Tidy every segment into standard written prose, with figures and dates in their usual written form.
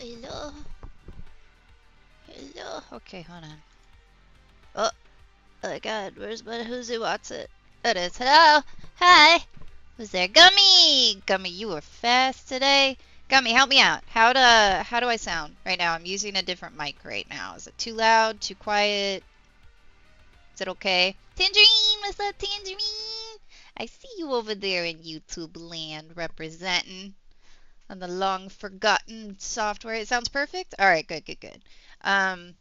hello. Hello. Okay, hold on. Oh, oh my god, who's it? What's it? It is. Hello. Hi. Who's there? Gummy. Gummy, you were fast today. Gummy, help me out. How do I sound right now? I'm using a different mic right now. Is it too loud? Too quiet? Is it okay? Tangerine, what's up, Tangerine? I see you over there in YouTube land representing on the long forgotten software. It sounds perfect. All right, good, good, good. Um,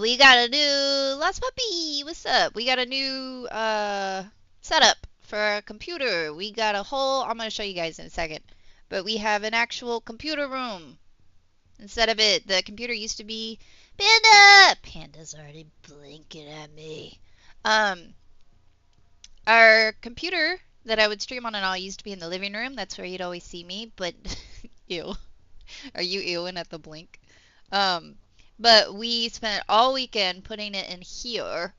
we got a new Lost Puppy. What's up? We got a new setup for our computer. We got a whole. I'm gonna show you guys in a second, but we have an actual computer room instead of it. The computer used to be Panda. Panda's already blinking at me. Um, our computer that I would stream on and all used to be in the living room. That's where you'd always see me. But ew, are you ewing at the blink? Um, but we spent all weekend putting it in here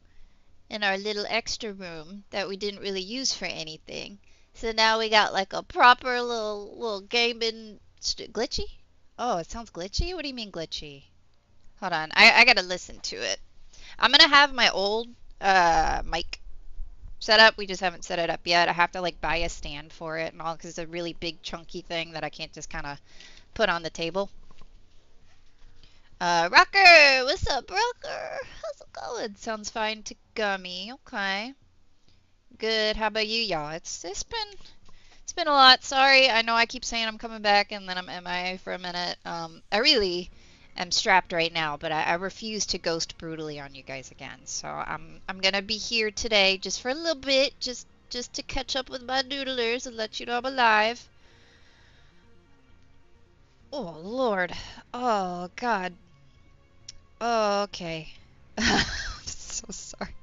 in our little extra room that we didn't really use for anything. So now we got like a proper little gaming glitchy. Oh, it sounds glitchy. What do you mean glitchy? Hold on, I gotta listen to it. I'm gonna have my old mic set up. We just haven't set it up yet. I have to like buy a stand for it and all because it's a really big chunky thing that I can't just kind of put on the table. Rocker, what's up, Rocker? How's it going? Sounds fine to Gummy. Okay, good. How about you, y'all? It's been a lot. Sorry, I know I keep saying I'm coming back and then I'm MIA for a minute. I really am strapped right now, but I refuse to ghost brutally on you guys again. So I'm gonna be here today just for a little bit, just to catch up with my doodlers and let you know I'm alive. Oh Lord. Oh God. Oh, okay. I'm so sorry.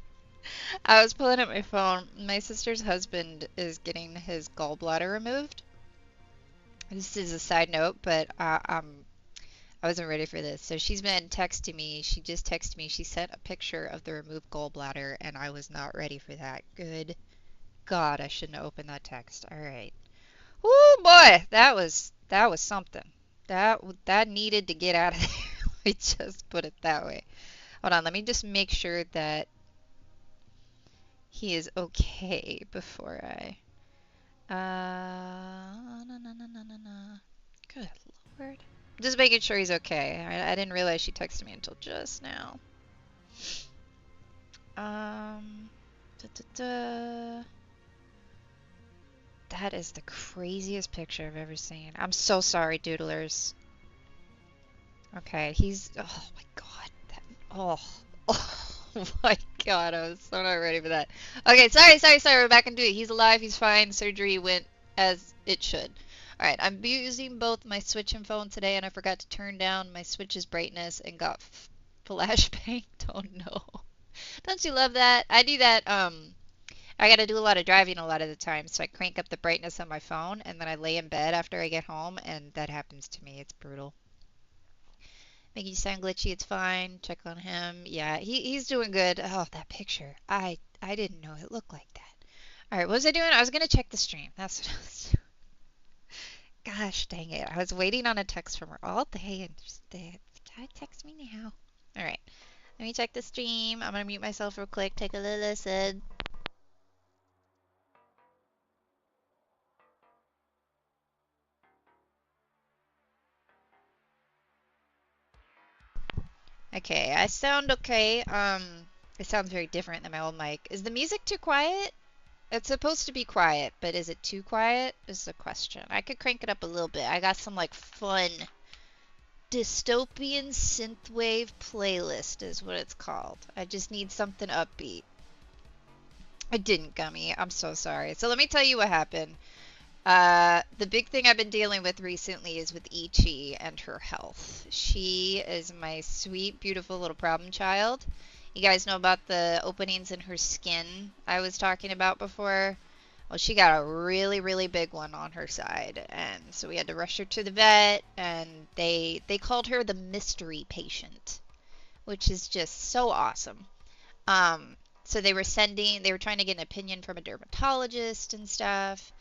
I was pulling up my phone. My sister's husband is getting his gallbladder removed. This is a side note, but I wasn't ready for this. So she's been texting me. She just texted me. She sent a picture of the removed gallbladder, and I was not ready for that. Good God, I shouldn't have opened that text. All right. Whoo, boy, that was something. That needed to get out of there. I just put it that way. Hold on, let me just make sure that he is okay before I. No, no, no, no, no, no. Good Lord. Just making sure he's okay. I didn't realize she texted me until just now. Um, da, da, da. That is the craziest picture I've ever seen. I'm so sorry, doodlers. Okay, he's. Oh my God. Oh. Oh my God. I was so not ready for that. Okay, sorry. We're back into it. He's alive. He's fine. Surgery went as it should. All right, I'm using both my Switch and phone today, and I forgot to turn down my Switch's brightness and got flashbanged. Oh no. Don't you love that? I do that. I got to do a lot of driving a lot of the time, so I crank up the brightness on my phone, and then I lay in bed after I get home, and that happens to me. It's brutal. Making you sound glitchy, it's fine. Check on him. Yeah, he's doing good. Oh, that picture. I didn't know it looked like that. All right, what was I doing? I was gonna check the stream. That's what I was doing. Gosh, dang it! I was waiting on a text from her all day, and just text me now. All right, let me check the stream. I'm gonna mute myself real quick. Take a little listen. Okay, I sound okay. It sounds very different than my old mic. Is the music too quiet? It's supposed to be quiet, but is it too quiet? Is the question. I could crank it up a little bit. I got some like fun dystopian synthwave playlist is what it's called. I just need something upbeat. I didn't, Gummy. I'm so sorry. So let me tell you what happened. The big thing I've been dealing with recently is with Ichi and her health. She is my sweet, beautiful little problem child. You guys know about the openings in her skin I was talking about before? Well, she got a really, really big one on her side, and so we had to rush her to the vet, and they called her the mystery patient, which is just so awesome. So they were trying to get an opinion from a dermatologist and stuff.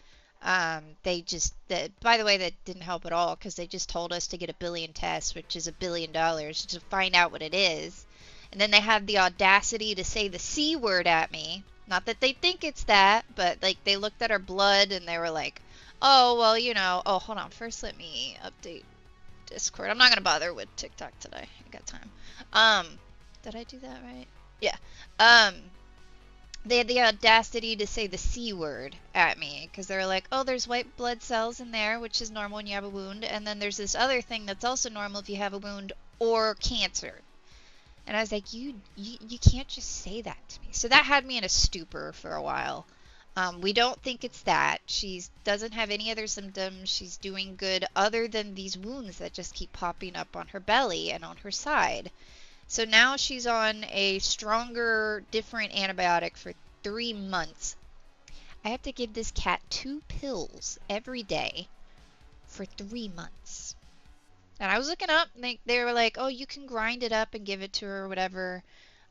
By the way, that didn't help at all because they just told us to get a billion tests, which is $1 billion, to find out what it is. And then they had the audacity to say the C word at me. Not that they think it's that, but like they looked at our blood and they were like, oh, well, you know, oh, hold on. First, let me update Discord. I'm not going to bother with TikTok today. I got time. Did I do that right? Yeah. They had the audacity to say the C word at me because they were like, oh, there's white blood cells in there, which is normal when you have a wound. And then there's this other thing that's also normal if you have a wound or cancer. And I was like, you can't just say that to me. So that had me in a stupor for a while. We don't think it's that. She doesn't have any other symptoms. She's doing good other than these wounds that just keep popping up on her belly and on her side. So now she's on a stronger, different antibiotic for 3 months. I have to give this cat 2 pills every day for 3 months. And I was looking up, and they were like, oh, you can grind it up and give it to her or whatever.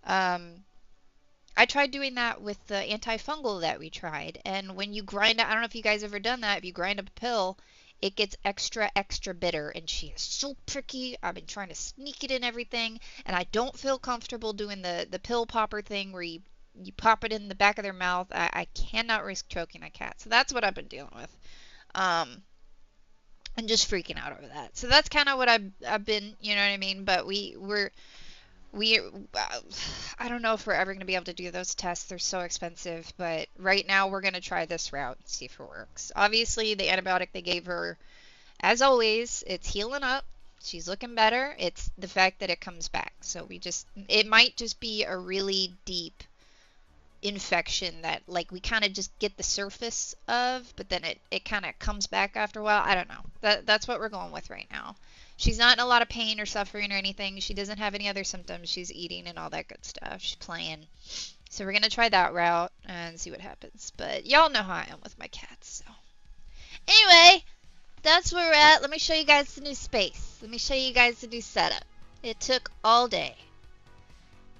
I tried doing that with the antifungal that we tried. And when you grind it, I don't know if you guys ever done that, if you grind up a pill, it gets extra, extra bitter, and she is so picky. I've been trying to sneak it in everything, and I don't feel comfortable doing the pill popper thing where you pop it in the back of their mouth. I cannot risk choking a cat. So that's what I've been dealing with. And just freaking out over that. So that's kind of what I've been, you know what I mean? But I don't know if we're ever going to be able to do those tests. They're so expensive. But right now we're going to try this route and see if it works. Obviously, the antibiotic they gave her, as always, it's healing up. She's looking better. It's the fact that it comes back. So it might just be a really deep infection that like we kind of just get the surface of, but then it kind of comes back after a while. I don't know. That's what we're going with right now. She's not in a lot of pain or suffering or anything. She doesn't have any other symptoms. She's eating and all that good stuff. She's playing. So we're going to try that route and see what happens. But y'all know how I am with my cats. So anyway, that's where we're at. Let me show you guys the new space. Let me show you guys the new setup. It took all day.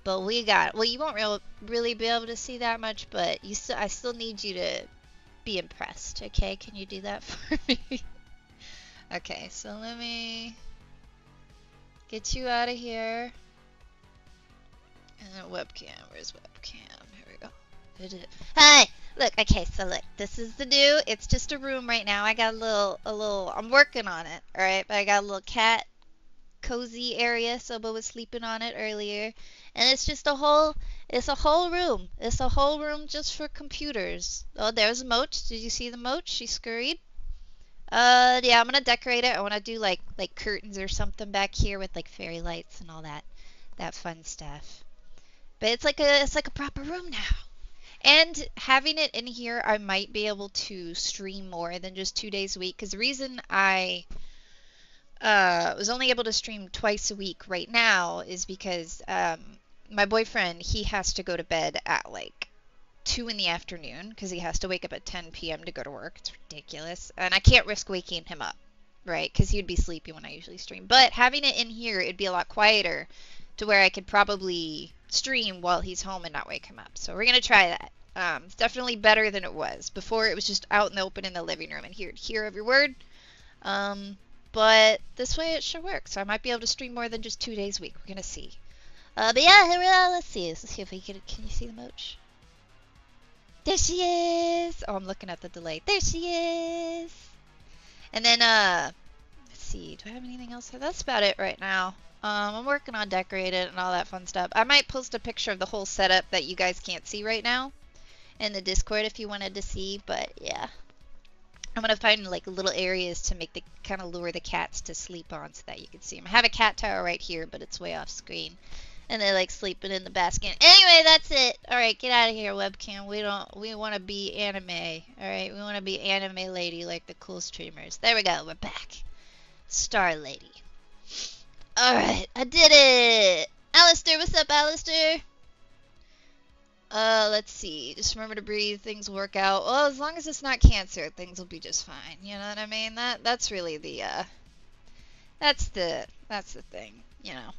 But we got, well, you won't really be able to see that much, but I still need you to be impressed, okay? Can you do that for me? Okay, so let me get you out of here. And then webcam, where's webcam? Here we go. Hi! Look, okay, so look, this is the new, it's just a room right now. I got a little, I'm working on it, alright? But I got a little cat cozy area. Soba was sleeping on it earlier. And it's just a whole room. It's a whole room just for computers. Oh, there's Moach. Did you see the Moach? She scurried. Yeah, I'm gonna decorate it. I wanna do like curtains or something back here with like fairy lights and all that fun stuff. But it's like a proper room now. And having it in here, I might be able to stream more than just 2 days a week. Because the reason I was only able to stream twice a week right now is because my boyfriend, he has to go to bed at like 2 in the afternoon because he has to wake up at 10 p.m. to go to work. It's ridiculous. And I can't risk waking him up, right? Because he'd be sleepy when I usually stream. But having it in here, it'd be a lot quieter to where I could probably stream while he's home and not wake him up. So we're going to try that. It's definitely better than it was. Before, it was just out in the open in the living room and he'd hear every word. But this way it should work. So I might be able to stream more than just 2 days a week. We're going to see. But yeah, here we are. Let's see if we can you see the Moach? There she is! Oh, I'm looking at the delay. There she is! And then, let's see. Do I have anything else? That's about it right now. I'm working on decorating and all that fun stuff. I might post a picture of the whole setup that you guys can't see right now in the Discord if you wanted to see. But yeah. I'm going to find like little areas to make the kind of lure the cats to sleep on so that you can see them. I have a cat tower right here, but it's way off screen. And they like sleeping in the basket. Anyway, that's it. Alright, get out of here, webcam. We want to be anime. Alright, we want to be anime lady like the cool streamers. There we go, we're back. Star lady. Alright, I did it! Alistair, what's up, Alistair? Let's see. Just remember to breathe. Things will work out. Well, as long as it's not cancer, things will be just fine. You know what I mean? That's really the, that's the thing, you know.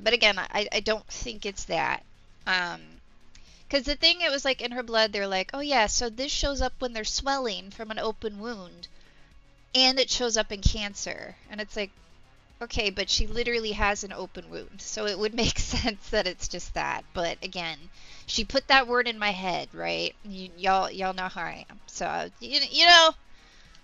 But again, I don't think it's that. Because Because the thing, it was like in her blood, they're like, oh yeah, so this shows up when there's swelling from an open wound. And it shows up in cancer. And it's like, okay, but she literally has an open wound. So it would make sense that it's just that. But again, she put that word in my head, right? Y'all know how I am. So, you know,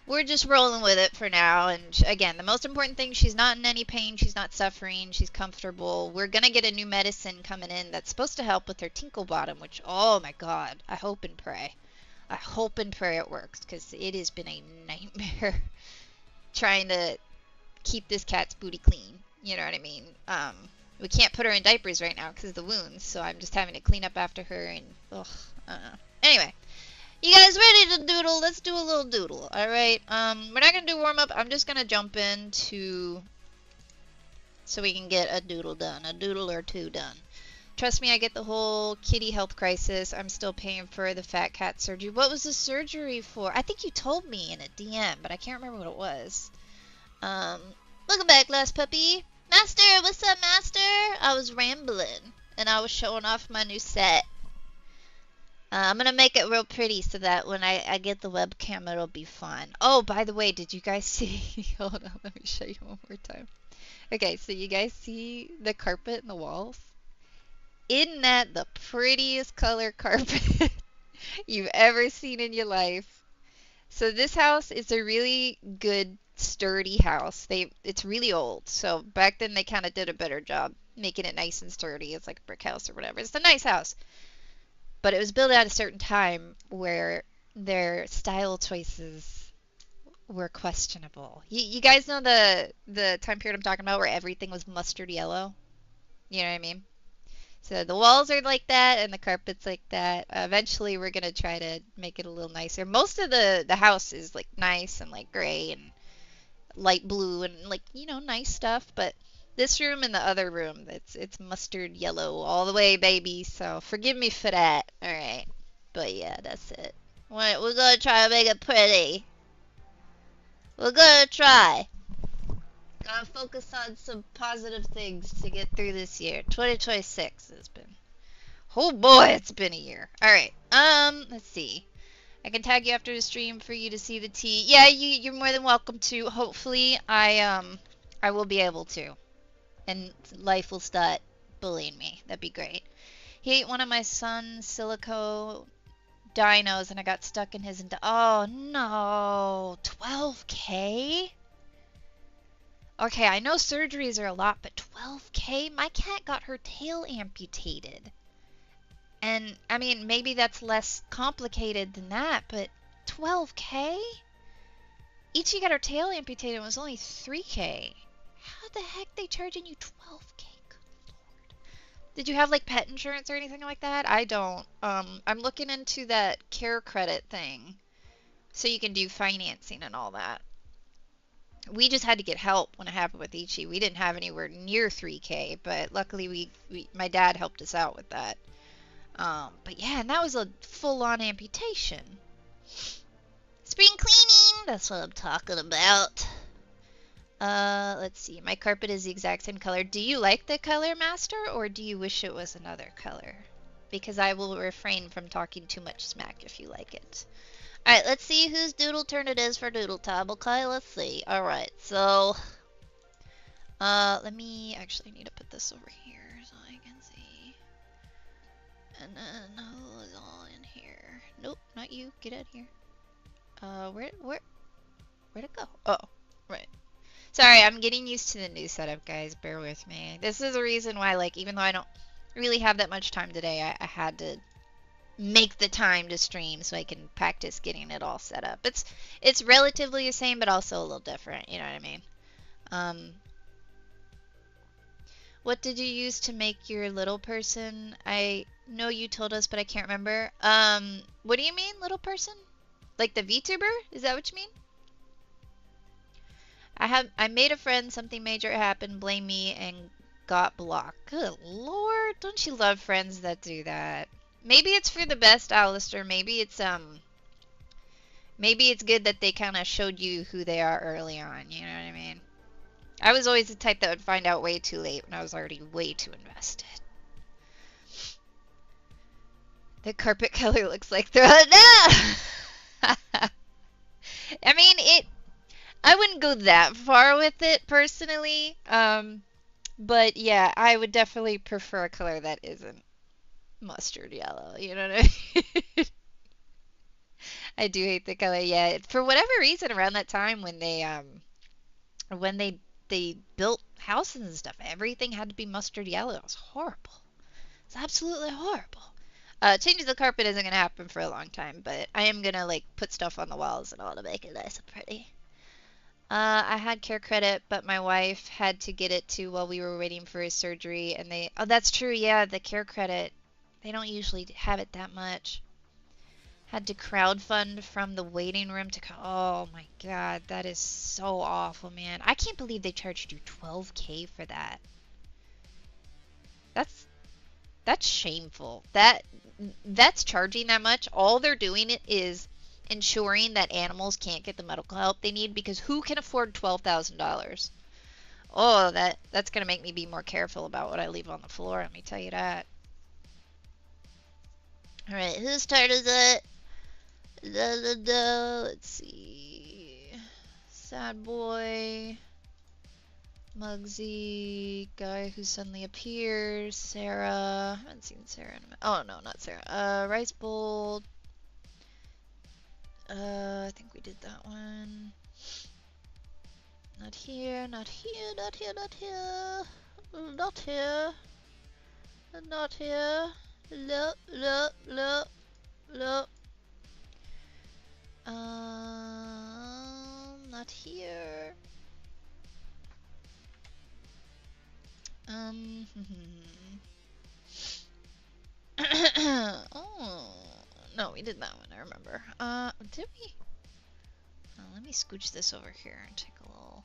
we're just rolling with it for now. And again, the most important thing, she's not in any pain. She's not suffering. She's comfortable. We're going to get a new medicine coming in that's supposed to help with her tinkle bottom, which, oh my God, I hope and pray. I hope and pray it works, because it has been a nightmare trying to keep this cat's booty clean. You know what I mean? We can't put her in diapers right now because of the wounds, so I'm just having to clean up after her and, ugh, Anyway. You guys ready to doodle? Let's do a little doodle, alright? We're not going to do warm-up. I'm just going to jump into so we can get a doodle done. A doodle or two done. Trust me, I get the whole kitty health crisis. I'm still paying for the fat cat surgery. What was the surgery for? I think you told me in a DM, but I can't remember what it was. Welcome back, last puppy. Master, what's up, Master? I was rambling, and I was showing off my new set. I'm going to make it real pretty so that when I get the webcam, it'll be fun. Oh, by the way, did you guys see? Hold on, let me show you one more time. Okay, so you guys see the carpet and the walls? Isn't that the prettiest color carpet you've ever seen in your life? So this house is a really good, sturdy house. It's really old. So back then they kind of did a better job making it nice and sturdy. It's like a brick house or whatever. It's a nice house. But it was built at a certain time where their style choices were questionable. You guys know the time period I'm talking about where everything was mustard yellow? You know what I mean? So the walls are like that and the carpet's like that. Eventually we're going to try to make it a little nicer. Most of the house is like nice and like gray and light blue and like, you know, nice stuff. But this room and the other room, it's mustard yellow all the way, baby. So forgive me for that. All right. But yeah, that's it. We're going to try to make it pretty. We're going to try. Gotta focus on some positive things to get through this year. 2026 has been. Oh boy, it's been a year. Alright. Let's see. I can tag you after the stream for you to see the tea. Yeah, you're more than welcome to. Hopefully, I will be able to. And life will start bullying me. That'd be great. He ate one of my son's silico dinos and I got stuck in his... Oh, no. 12K? Okay, I know surgeries are a lot, but 12K? My cat got her tail amputated. And, I mean, maybe that's less complicated than that, but 12K? Ichi got her tail amputated and it was only 3K. How the heck they charging you 12K? Good lord. Did you have, like, pet insurance or anything like that? I don't. I'm looking into that care credit thing so you can do financing and all that. We just had to get help when it happened with Ichi. We didn't have anywhere near 3K, but luckily my dad helped us out with that. But yeah, and that was a full-on amputation. Spring cleaning! That's what I'm talking about. Let's see. My carpet is the exact same color. Do you like the color, Master, or do you wish it was another color? Because I will refrain from talking too much smack if you like it. Alright, let's see whose doodle turn it is for doodle time. Okay, let's see. Alright, so... let me... Actually, I need to put this over here so I can see. And then who is all in here? Nope, not you. Get out of here. Where'd it go? Oh, right. Sorry, I'm getting used to the new setup, guys. Bear with me. This is the reason why, like, even though I don't really have that much time today, I had to make the time to stream so I can practice getting it all set up. It's relatively the same, but also a little different. You know what I mean? What did you use to make your little person? I know you told us, but I can't remember. What do you mean, little person? Like the VTuber? Is that what you mean? I made a friend, something major happened, blame me, and got blocked. Good lord, don't you love friends that do that? Maybe it's for the best, Alistair. Maybe it's good that they kind of showed you who they are early on. You know what I mean? I was always the type that would find out way too late when I was already way too invested. The carpet color looks like throw it now. I mean, I wouldn't go that far with it personally. But yeah, I would definitely prefer a color that isn't mustard yellow. You know what I mean? I do hate the color. Yeah, for whatever reason, around that time when they built houses and stuff, everything had to be mustard yellow. It was horrible. It's absolutely horrible. Changing the carpet isn't gonna happen for a long time, but I am gonna like put stuff on the walls and all to make it nice and pretty. I had care credit, but my wife had to get it too while we were waiting for his surgery, and they. Oh, that's true. Yeah, the care credit. They don't usually have it that much. Had to crowdfund from the waiting room to. Oh my God, that is so awful, man. I can't believe they charged you 12K for that. That's That's shameful. That's charging that much. All they're doing it is ensuring that animals can't get the medical help they need because who can afford $12,000? Oh, that's gonna make me be more careful about what I leave on the floor. Let me tell you that. All right, whose turn is it? Let's see. Sad boy. Muggsy, guy who suddenly appears, Sarah. I haven't seen Sarah in a minute. Oh no, not Sarah. Rice Bowl. I think we did that one. Not here, not here, not here, not here. Not here. Not here. Look, look, look, look. Not here. Oh, no, we did that one, I remember. Did we? Oh, let me scooch this over here and take a little...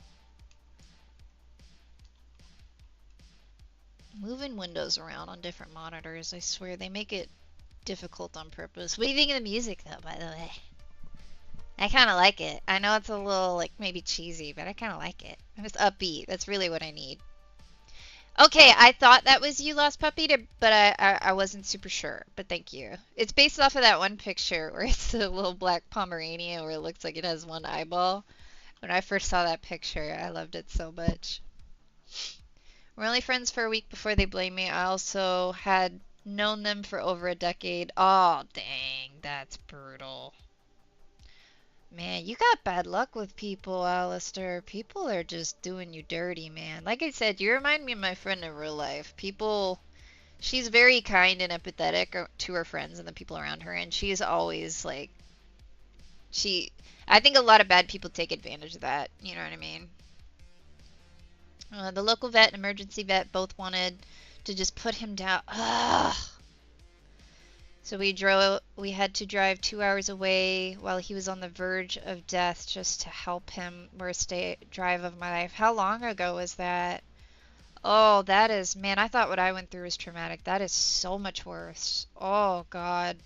Moving windows around on different monitors, I swear, they make it difficult on purpose. What do you think of the music, though, by the way? I kind of like it. I know it's a little, like, maybe cheesy, but I kind of like it. It's upbeat. That's really what I need. Okay, I thought that was you, Lost Puppy, but I wasn't super sure. But thank you. It's based off of that one picture where it's a little black Pomeranian where it looks like it has one eyeball. When I first saw that picture, I loved it so much. We're only friends for a week before they blame me. I also had known them for over a decade. Oh, dang, that's brutal. Man, you got bad luck with people, Alistair. People are just doing you dirty, man. Like I said, you remind me of my friend in real life. She's very kind and empathetic to her friends and the people around her, and she's always like, I think a lot of bad people take advantage of that. You know what I mean? The local vet and emergency vet both wanted to just put him down. Ugh. So we had to drive 2 hours away while he was on the verge of death just to help him. Worst drive of my life. How long ago was that? Oh, that is, man, I thought what I went through was traumatic. That is so much worse. Oh, God.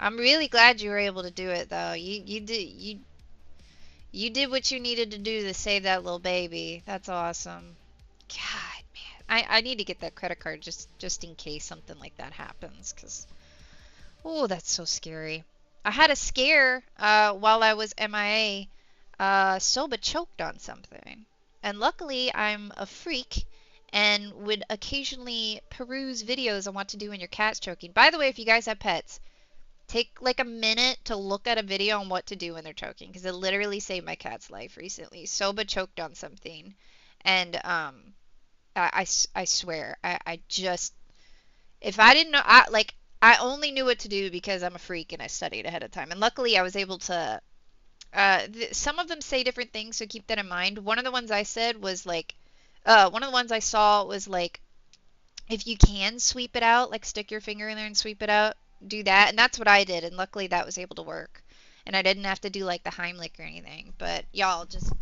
I'm really glad you were able to do it, though. You did what you needed to do to save that little baby. That's awesome. God, man. I need to get that credit card just in case something like that happens, because... Oh, that's so scary. I had a scare while I was MIA. Soba choked on something. And luckily, I'm a freak and would occasionally peruse videos on what to do when your cat's choking. By the way, if you guys have pets, take like a minute to look at a video on what to do when they're choking, because it literally saved my cat's life recently. Soba choked on something. And I swear, I just... If I didn't know... I only knew what to do because I'm a freak and I studied ahead of time. And luckily I was able to, some of them say different things, so keep that in mind. One of the ones I said was like, one of the ones I saw was like, if you can sweep it out, like stick your finger in there and sweep it out, do that. And that's what I did. And luckily that was able to work. And I didn't have to do like the Heimlich or anything. But y'all just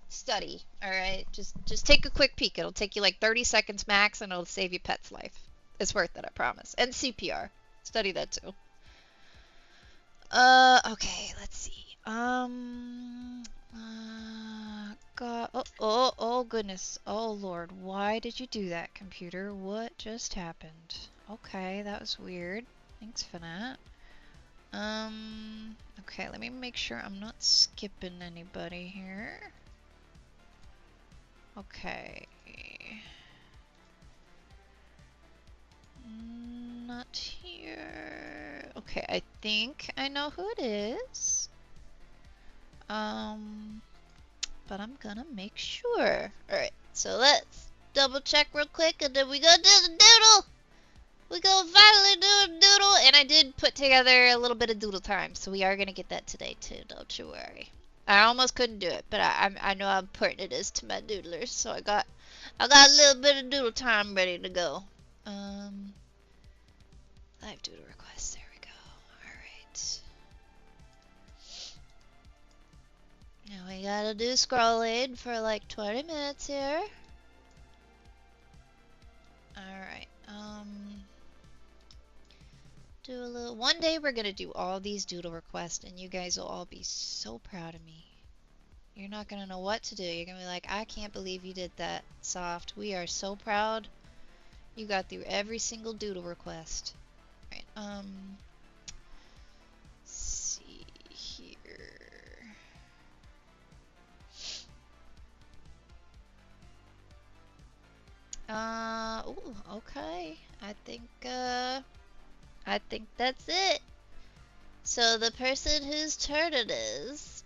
study, all right? Just take a quick peek. It'll take you like 30 seconds max and it'll save your pet's life. It's worth it, I promise. And CPR. Study that too. Okay, let's see. God, oh goodness. Oh Lord, why did you do that, computer? What just happened? Okay, that was weird. Thanks for that. Okay, let me make sure I'm not skipping anybody here. Okay. Not here. Okay, I think I know who it is. But I'm gonna make sure. Alright, so let's double check real quick and then we go do the doodle! We go finally do a doodle! And I did put together a little bit of doodle time, so we are gonna get that today too, don't you worry. I almost couldn't do it, but I know how important it is to my doodlers, so I got a little bit of doodle time ready to go. Live doodle request, there we go. Alright. Now we gotta do scrolling for like 20 minutes here. Alright, do a little. One day we're gonna do all these doodle requests and you guys will all be so proud of me. You're not gonna know what to do. You're gonna be like, I can't believe you did that, Soft. We are so proud. You got through every single doodle request. Alright, let's see here. Ooh, okay. I think that's it. So the person whose turn it is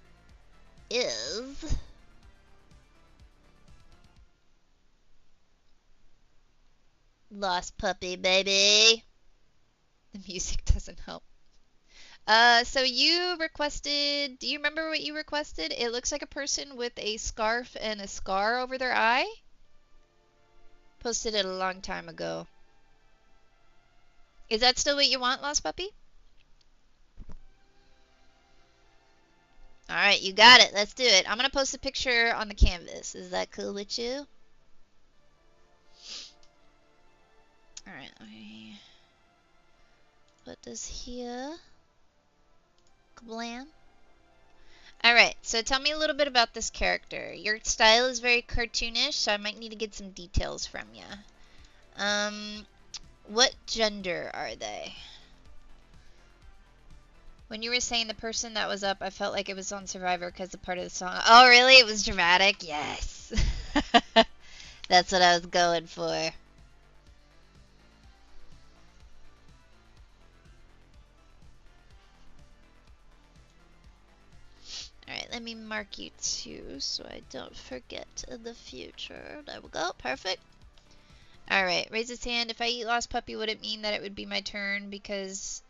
Lost Puppy, baby. The music doesn't help. So you requested, do you remember what you requested? It looks like a person with a scarf and a scar over their eye. Posted it a long time ago. Is that still what you want, Lost Puppy? Alright, you got it. Let's do it. I'm gonna post a picture on the canvas. Is that cool with you? Alright, let me put this here. Kablam. Alright, so tell me a little bit about this character. Your style is very cartoonish, so I might need to get some details from you. What gender are they? When you were saying the person that was up, I felt like it was on Survivor because of part of the song. Oh, really? It was dramatic? Yes. That's what I was going for. Alright, let me mark you too so I don't forget in the future. There we go. Perfect. Alright, raise his hand. If I eat Lost Puppy, would it mean that it would be my turn because,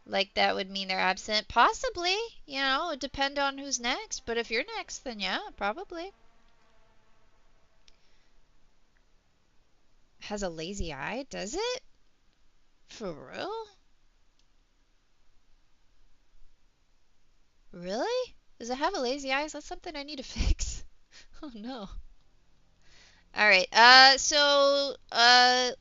like, that would mean they're absent? Possibly. You know, it depends on who's next. But if you're next, then yeah, probably. Has a lazy eye? Does it? For real? Really? Does it have a lazy eye? Is that something I need to fix? Oh no. Alright,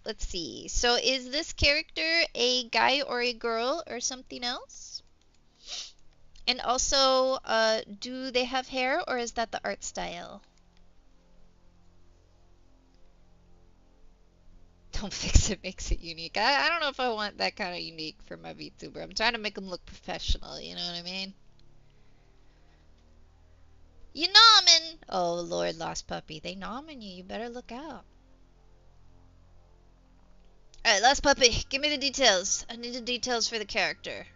let's see. So is this character a guy or a girl or something else? And also, do they have hair or is that the art style? Don't fix it, makes it unique. I don't know if I want that kind of unique for my VTuber. I'm trying to make them look professional, you know what I mean? You nomin! Oh, Lord, Lost Puppy. They nomin you. You better look out. Alright, Lost Puppy. Give me the details. I need the details for the character.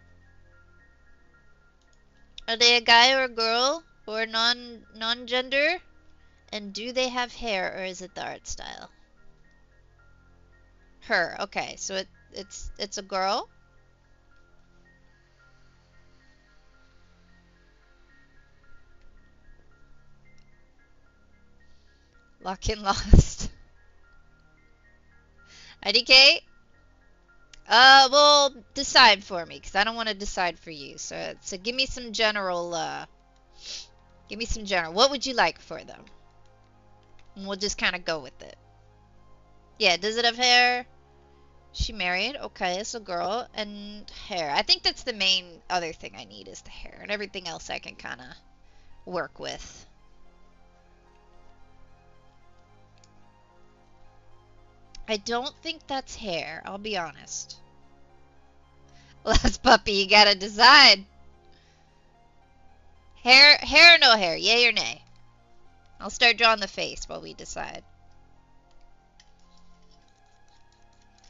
Are they a guy or a girl? Or non-gender? And do they have hair or is it the art style? Her. Okay, so it's a girl? Lock in Lost. IDK? Well, decide for me, because I don't want to decide for you. So give me some general, what would you like for them? And we'll just kind of go with it. Yeah, does it have hair? She married? Okay, it's a girl. And hair. I think that's the main other thing I need is the hair. And everything else I can kind of work with. I don't think that's hair, I'll be honest. Last puppy, you gotta decide. Hair or no hair? Yay or nay? I'll start drawing the face while we decide.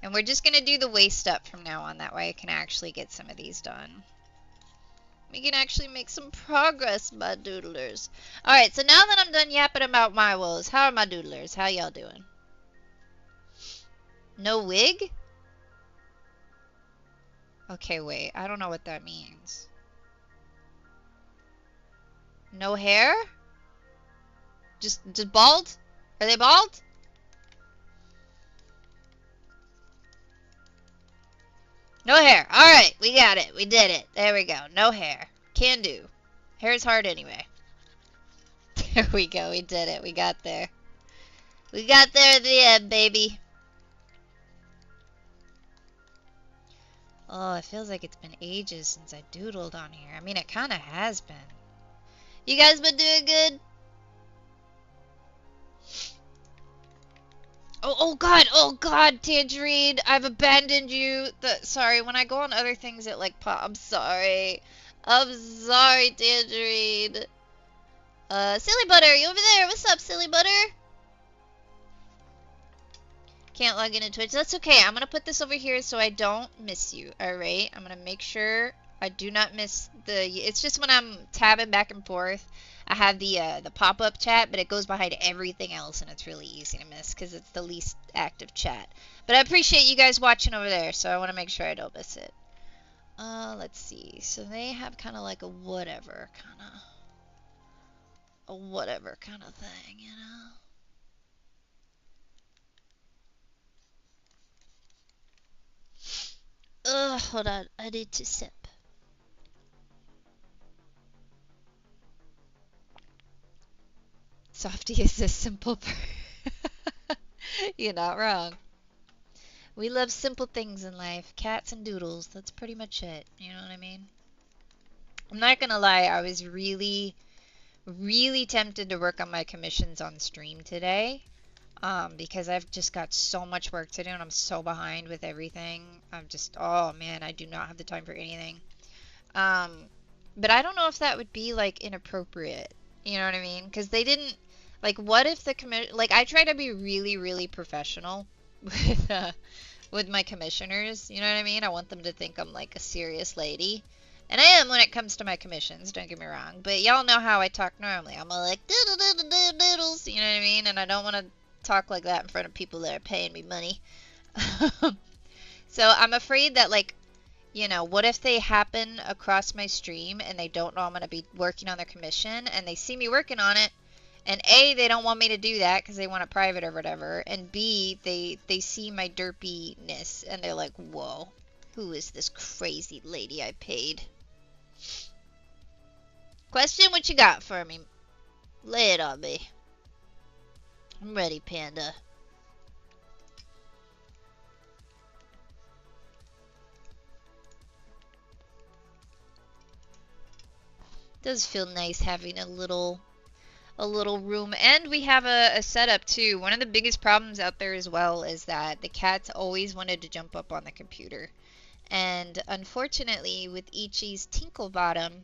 And we're just gonna do the waist up from now on. That way I can actually get some of these done. We can actually make some progress, my doodlers. Alright, so now that I'm done yapping about my woes, how are my doodlers? How y'all doing? No wig? Okay, wait. I don't know what that means. No hair? Just bald? Are they bald? No hair. Alright, we got it. We did it. There we go. No hair. Can do. Hair's hard anyway. There we go. We did it. We got there. We got there at the end, baby. Oh, it feels like it's been ages since I doodled on here. I mean, it kind of has been. You guys been doing good? Oh God, Tangerine, I've abandoned you. Sorry, when I go on other things, it like pop. I'm sorry, Tangerine. Silly Butter, you over there? What's up, Silly Butter? Can't log into Twitch. That's okay. I'm gonna put this over here so I don't miss you. All right, I'm gonna make sure I do not miss the. It's just when I'm tabbing back and forth. I have the pop-up chat, but it goes behind everything else, and it's really easy to miss because it's the least active chat. But I appreciate you guys watching over there, so I want to make sure I don't miss it. Let's see. So they have kind of like a whatever kind of thing, you know? Hold on. I need to sip. Softy is a simple You're not wrong. We love simple things in life. Cats and doodles. That's pretty much it. You know what I mean? I'm not gonna lie. I was really tempted to work on my commissions on stream today. Because I've just got so much work to do and I'm so behind with everything. I'm just, oh man, I do not have the time for anything. But I don't know if that would be like inappropriate. You know what I mean? Because they didn't, like, what if the like, I try to be really professional with my commissioners. You know what I mean? I want them to think I'm like a serious lady. And I am when it comes to my commissions, don't get me wrong. But y'all know how I talk normally. I'm like, doodles, you know what I mean? And I don't want to talk like that in front of people that are paying me money. So I'm afraid that, like, you know, what if they happen across my stream and they don't know I'm going to be working on their commission and they see me working on it, and A, they don't want me to do that because they want it private or whatever, and B, they see my derpiness and they're like, whoa, who is this crazy lady I paid? Question, what you got for me? Lay it on me. I'm ready, Panda. Does feel nice having a little room, and we have a setup too. One of the biggest problems out there as well is that the cats always wanted to jump up on the computer, and unfortunately with Ichi's Tinkle Bottom,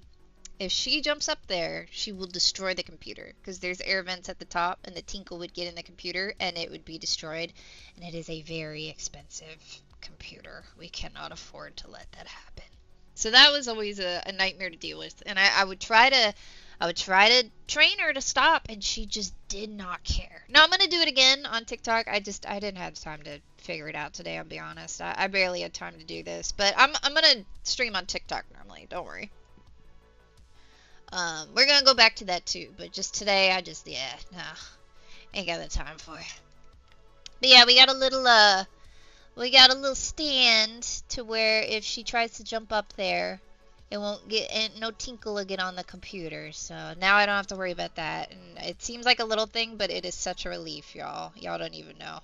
if she jumps up there, she will destroy the computer because there's air vents at the top and the tinkle would get in the computer and it would be destroyed, and it is a very expensive computer. We cannot afford to let that happen. So that was always a nightmare to deal with, and I would try to train her to stop, and she just did not care. Now I'm gonna do it again on TikTok. I didn't have time to figure it out today, I'll be honest. I barely had time to do this, but I'm gonna stream on TikTok normally, don't worry. We're gonna go back to that too, but just today ain't got the time for it. But yeah, we got a little stand to where if she tries to jump up there, it won't get, and no tinkle will get on the computer. So now I don't have to worry about that. And it seems like a little thing, but it is such a relief, y'all. Y'all don't even know.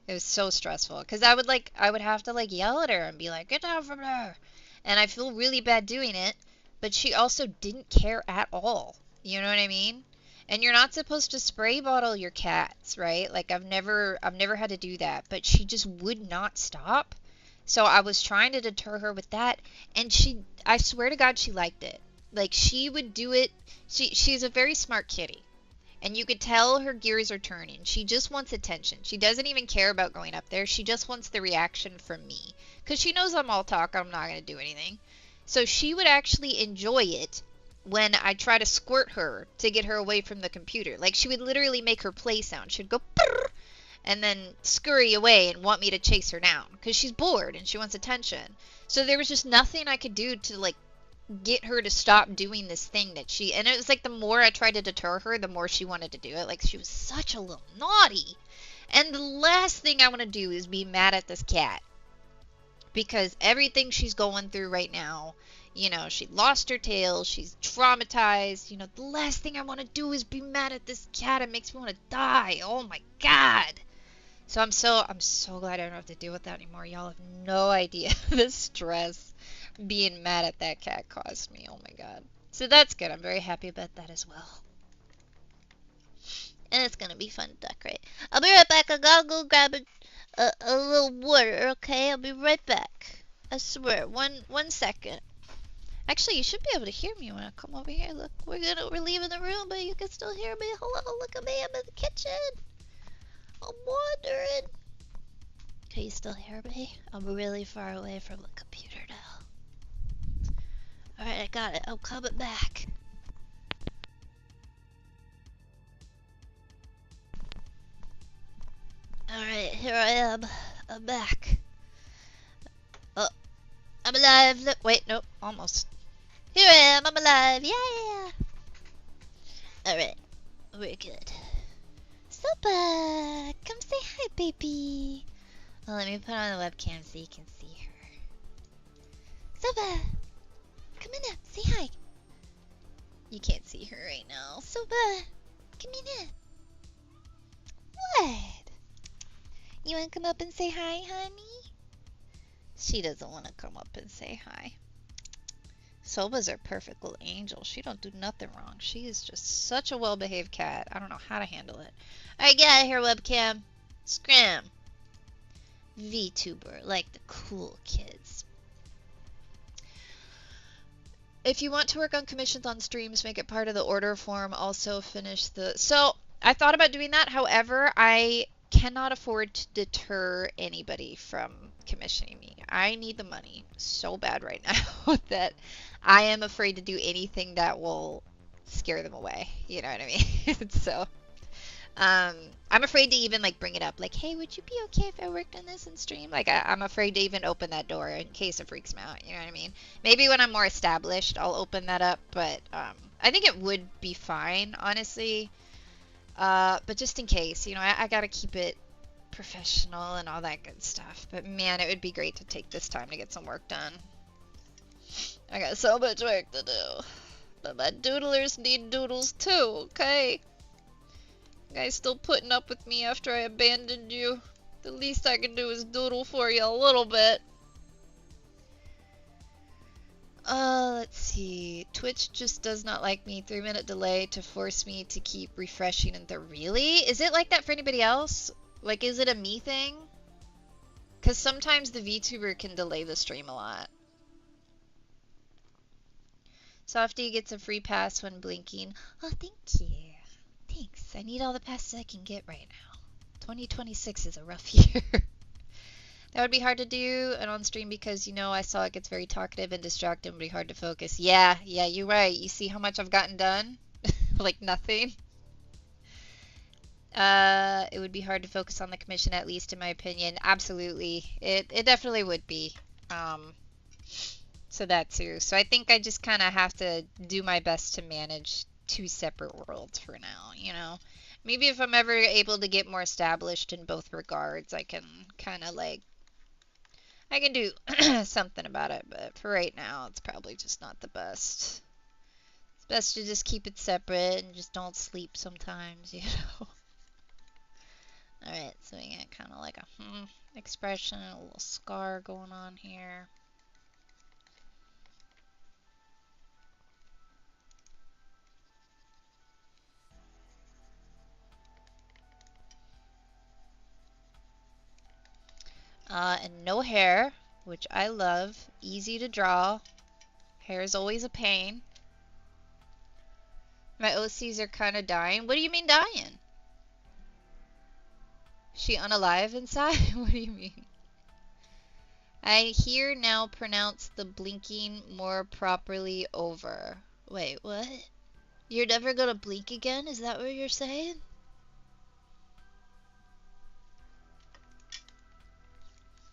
It was so stressful because I would have to like yell at her and be like, get down from there. And I feel really bad doing it, but she also didn't care at all. You know what I mean? And you're not supposed to spray bottle your cats, right? Like I've never had to do that, but she just would not stop. So I was trying to deter her with that, and I swear to God, she liked it. Like, she would do it. She's a very smart kitty. And you could tell her gears are turning. She just wants attention. She doesn't even care about going up there. She just wants the reaction from me. Because she knows I'm all talk. I'm not going to do anything. So she would actually enjoy it when I try to squirt her to get her away from the computer. Like, she would literally make her play sound. She'd go, "Purr," and then scurry away and want me to chase her down. Because she's bored and she wants attention. So there was just nothing I could do to, like, get her to stop doing this thing that and it was like the more I tried to deter her, the more she wanted to do it. Like, she was such a little naughty. And the last thing I want to do is be mad at this cat, because everything she's going through right now, you know, she lost her tail, she's traumatized, you know, the last thing I want to do is be mad at this cat. It makes me want to die. Oh my God. So I'm so glad I don't have to deal with that anymore. Y'all have no idea the stress being mad at that cat caused me. Oh my God. So that's good. I'm very happy about that as well. And it's gonna be fun to decorate. I'll be right back. I gotta go grab a little water, okay? I'll be right back. I swear. One second. Actually, you should be able to hear me when I come over here. Look, we're leaving the room, but you can still hear me. Hello, look at me. I'm in the kitchen. I'm wandering. Can you still hear me? I'm really far away from the computer now. Alright, I got it. I'm coming back. Alright, here I am. I'm back. Oh, I'm alive. Look, wait, nope, almost. Here I am. I'm alive. Yeah. Alright, we're good. Soba, come say hi, baby. Well, let me put on the webcam so you can see her. Soba, come in up. Say hi. You can't see her right now. Soba, come in up. What? You want to come up and say hi, honey? She doesn't want to come up and say hi. Soba's our perfect little angel. She don't do nothing wrong. She is just such a well-behaved cat. I don't know how to handle it. Alright, get out of here, webcam. Scram. VTuber, like the cool kids. If you want to work on commissions on streams, make it part of the order form. Also finish the... So, I thought about doing that. However, I cannot afford to deter anybody from commissioning me. I need the money so bad right now that I am afraid to do anything that will scare them away. You know what I mean? So, I'm afraid to even like bring it up. Like, hey, would you be okay if I worked on this in stream? Like, I'm afraid to even open that door in case it freaks me out. You know what I mean? Maybe when I'm more established, I'll open that up. But I think it would be fine, honestly. But just in case, you know, I gotta keep it professional and all that good stuff. But man, it would be great to take this time to get some work done. I got so much work to do. But my doodlers need doodles too, okay? You guys still putting up with me after I abandoned you. The least I can do is doodle for you a little bit. Let's see. Twitch just does not like me. 3-minute delay to force me to keep refreshing and really? Is it like that for anybody else? Like, is it a me thing? Because sometimes the VTuber can delay the stream a lot. Softy gets a free pass when blinking. Oh, thank you. Thanks. I need all the passes I can get right now. 2026 is a rough year. That would be hard to do and on stream because, you know, I saw it gets very talkative and distracting. It would be hard to focus. Yeah, you're right. You see how much I've gotten done? Like nothing. It would be hard to focus on the commission, at least in my opinion. Absolutely. It definitely would be. So that too. So I think I just kind of have to do my best to manage two separate worlds for now, you know? Maybe if I'm ever able to get more established in both regards, I can kind of like, I can do something about it, but for right now, it's probably just not the best. It's best to just keep it separate and just don't sleep sometimes, you know? Alright, so we got kind of like a expression, a little scar going on here. And no hair. which I love. Easy to draw. Hair is always a pain. My OCs are kind of dying. What do you mean dying? She unalive inside? What do you mean? I hear now pronounce the blinking more properly over. Wait, what? You're never gonna blink again? Is that what you're saying?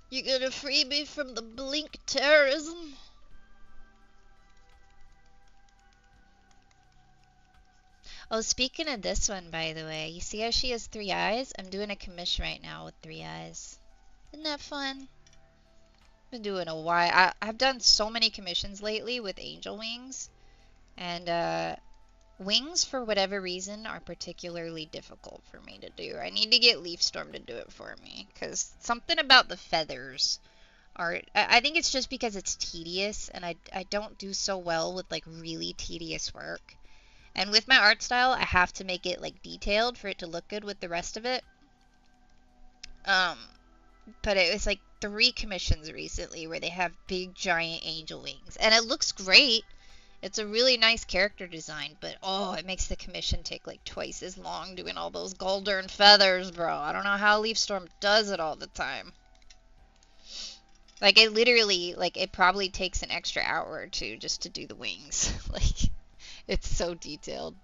You're gonna free me from the blink terrorism? Oh, speaking of this one, by the way, you see how she has 3 eyes? I'm doing a commission right now with 3 eyes. Isn't that fun? Been doing a while. I've done so many commissions lately with angel wings, and wings, for whatever reason, are particularly difficult for me to do. I need to get Leafstorm to do it for me, because something about the feathers are... I think it's just because it's tedious, and I don't do so well with, like, really tedious work. And with my art style, I have to make it, like, detailed for it to look good with the rest of it. But it was, like, 3 commissions recently where they have big, giant angel wings. And it looks great. It's a really nice character design, but oh, it makes the commission take like twice as long doing all those golden feathers, bro. I don't know how Leafstorm does it all the time. Like, it literally, like, it probably takes an extra hour or 2 just to do the wings. Like, it's so detailed.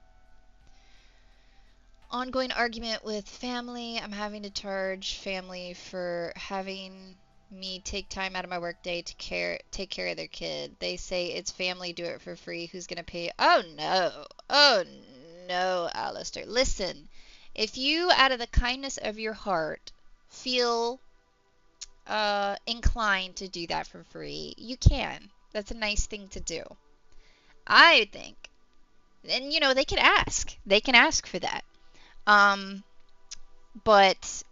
Ongoing argument with family. I'm having to charge family for having me take time out of my workday to take care of their kid. They say it's family, do it for free. Who's gonna pay? Oh no. Oh no, Alistair. Listen, if you, out of the kindness of your heart, feel inclined to do that for free, you can. That's a nice thing to do. I think. And you know, they can ask. They can ask for that. But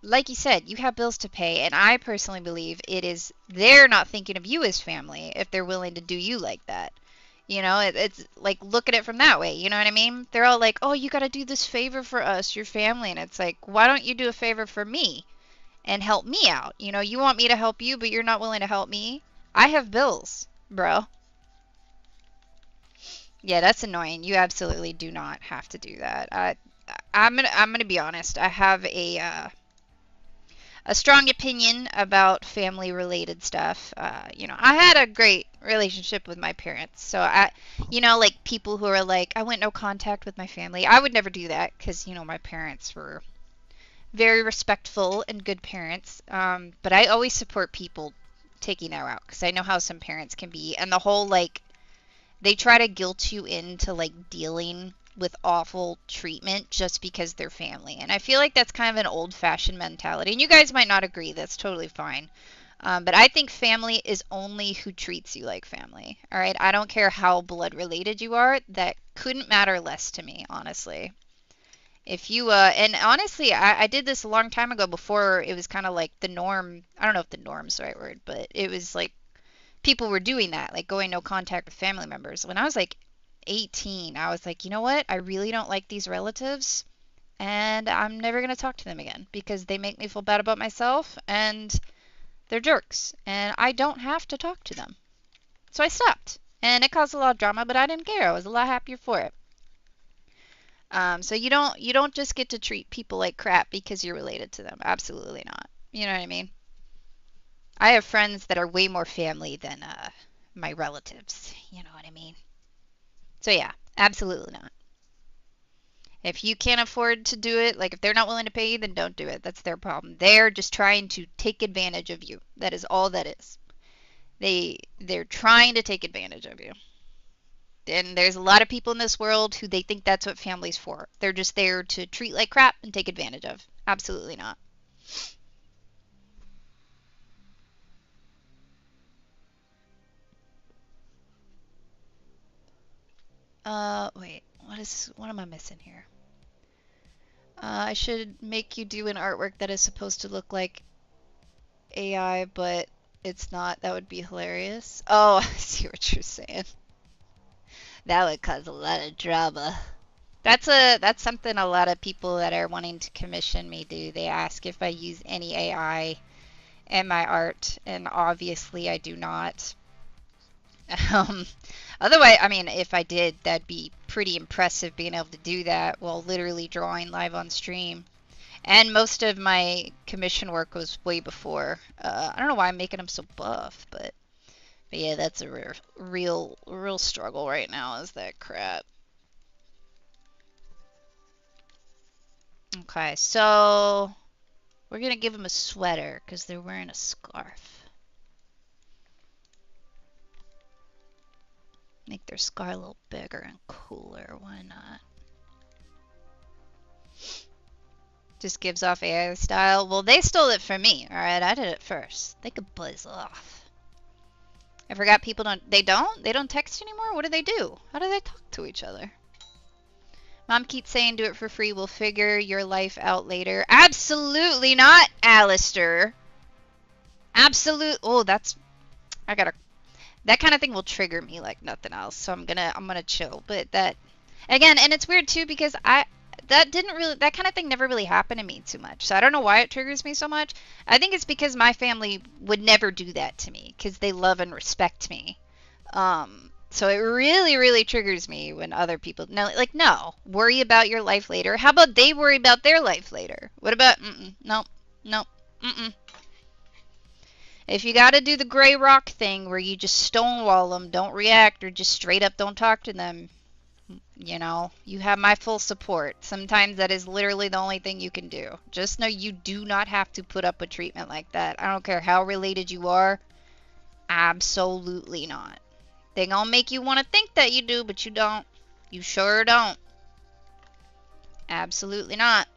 like you said, you have bills to pay, and I personally believe it is they're not thinking of you as family if they're willing to do you like that. You know, it's like, look at it from that way. You know what I mean? They're all like, oh, you got to do this favor for us, your family. And it's like, why don't you do a favor for me and help me out? You know, you want me to help you, but you're not willing to help me. I have bills, bro. Yeah, that's annoying. You absolutely do not have to do that. I'm gonna be honest. I have a strong opinion about family related stuff. You know, I had a great relationship with my parents. So you know, like people who are like, I went no contact with my family. I would never do that because, you know, my parents were very respectful and good parents. But I always support people taking that route because I know how some parents can be. And the whole, like, they try to guilt you into, like, dealing with awful treatment just because they're family. And I feel like that's kind of an old-fashioned mentality. And you guys might not agree. That's totally fine. But I think family is only who treats you like family. All right? I don't care how blood-related you are. That couldn't matter less to me, honestly. If you, and honestly, I did this a long time ago before it was kind of like the norm. I don't know if the norm's the right word, but it was like people were doing that, like going no contact with family members. When I was like 18, I was like, you know what? I really don't like these relatives, and I'm never going to talk to them again because they make me feel bad about myself, and they're jerks, and I don't have to talk to them. So I stopped, and it caused a lot of drama, but I didn't care. I was a lot happier for it. So you don't just get to treat people like crap because you're related to them. Absolutely not. You know what I mean? I have friends that are way more family than my relatives. You know what I mean? So yeah, absolutely not. If you can't afford to do it, like if they're not willing to pay you, then don't do it. That's their problem. They're just trying to take advantage of you. That is all that is. They're trying to take advantage of you. And there's a lot of people in this world who they think that's what family's for. They're just there to treat like crap and take advantage of. Absolutely not. Wait. What am I missing here? I should make you do an artwork that is supposed to look like AI, but it's not. That would be hilarious. Oh, I see what you're saying. That would cause a lot of drama. That's something a lot of people that are wanting to commission me do. They ask if I use any AI, and my art, and obviously I do not. Um, Otherwise, I mean, if I did, that'd be pretty impressive being able to do that while literally drawing live on stream. And most of my commission work was way before. I don't know why I'm making them so buff, but yeah, that's a real struggle right now is that crap. Okay, so we're gonna give them a sweater because they're wearing a scarf. Make their scar a little bigger and cooler. Why not? Just gives off AI style. Well, they stole it from me. All right, I did it first. They could buzz off. I forgot people don't. They don't text anymore. What do they do? How do they talk to each other? Mom keeps saying do it for free. We'll figure your life out later. Absolutely not, Alistair. Absolute. Oh, that's. I gotta. That kind of thing will trigger me like nothing else. So I'm gonna chill. But that, again, and it's weird too because that kind of thing never really happened to me too much. So I don't know why it triggers me so much. I think it's because my family would never do that to me because they love and respect me. So it really triggers me when other people no, worry about your life later. How about they worry about their life later? What about nope. If you got to do the gray rock thing where you just stonewall them, don't react, or just straight up don't talk to them, you know, you have my full support. Sometimes that is literally the only thing you can do. Just know you do not have to put up with treatment like that. I don't care how related you are. Absolutely not. They gonna make you want to think that you do, but you don't. You sure don't. Absolutely not.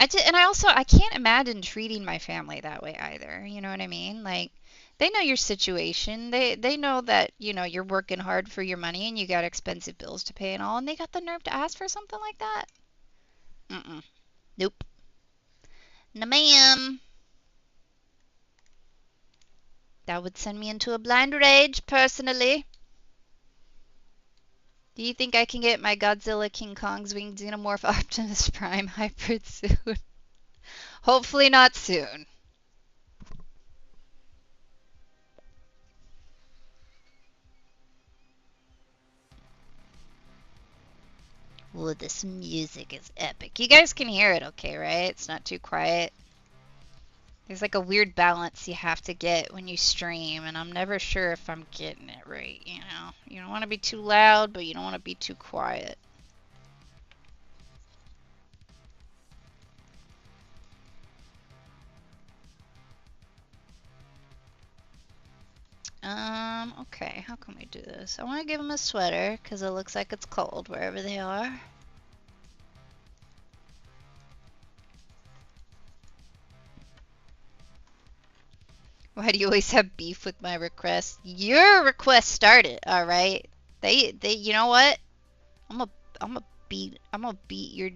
I can't imagine treating my family that way either. You know what I mean? Like, they know your situation. They know that, you know, you're working hard for your money and you got expensive bills to pay and all, and they got the nerve to ask for something like that? Nope. No, ma'am. That would send me into a blind rage, personally. Do you think I can get my Godzilla King Kong's winged xenomorph Optimus Prime hybrid soon? Hopefully not soon. Ooh, this music is epic. You guys can hear it okay, right? It's not too quiet. There's like a weird balance you have to get when you stream, and I'm never sure if I'm getting it right, you know? You don't want to be too loud, but you don't want to be too quiet. Okay, how can we do this? I want to give them a sweater, because it looks like it's cold wherever they are. Why do you always have beef with my requests? Your request started, all right? You know what? I'm gonna beat your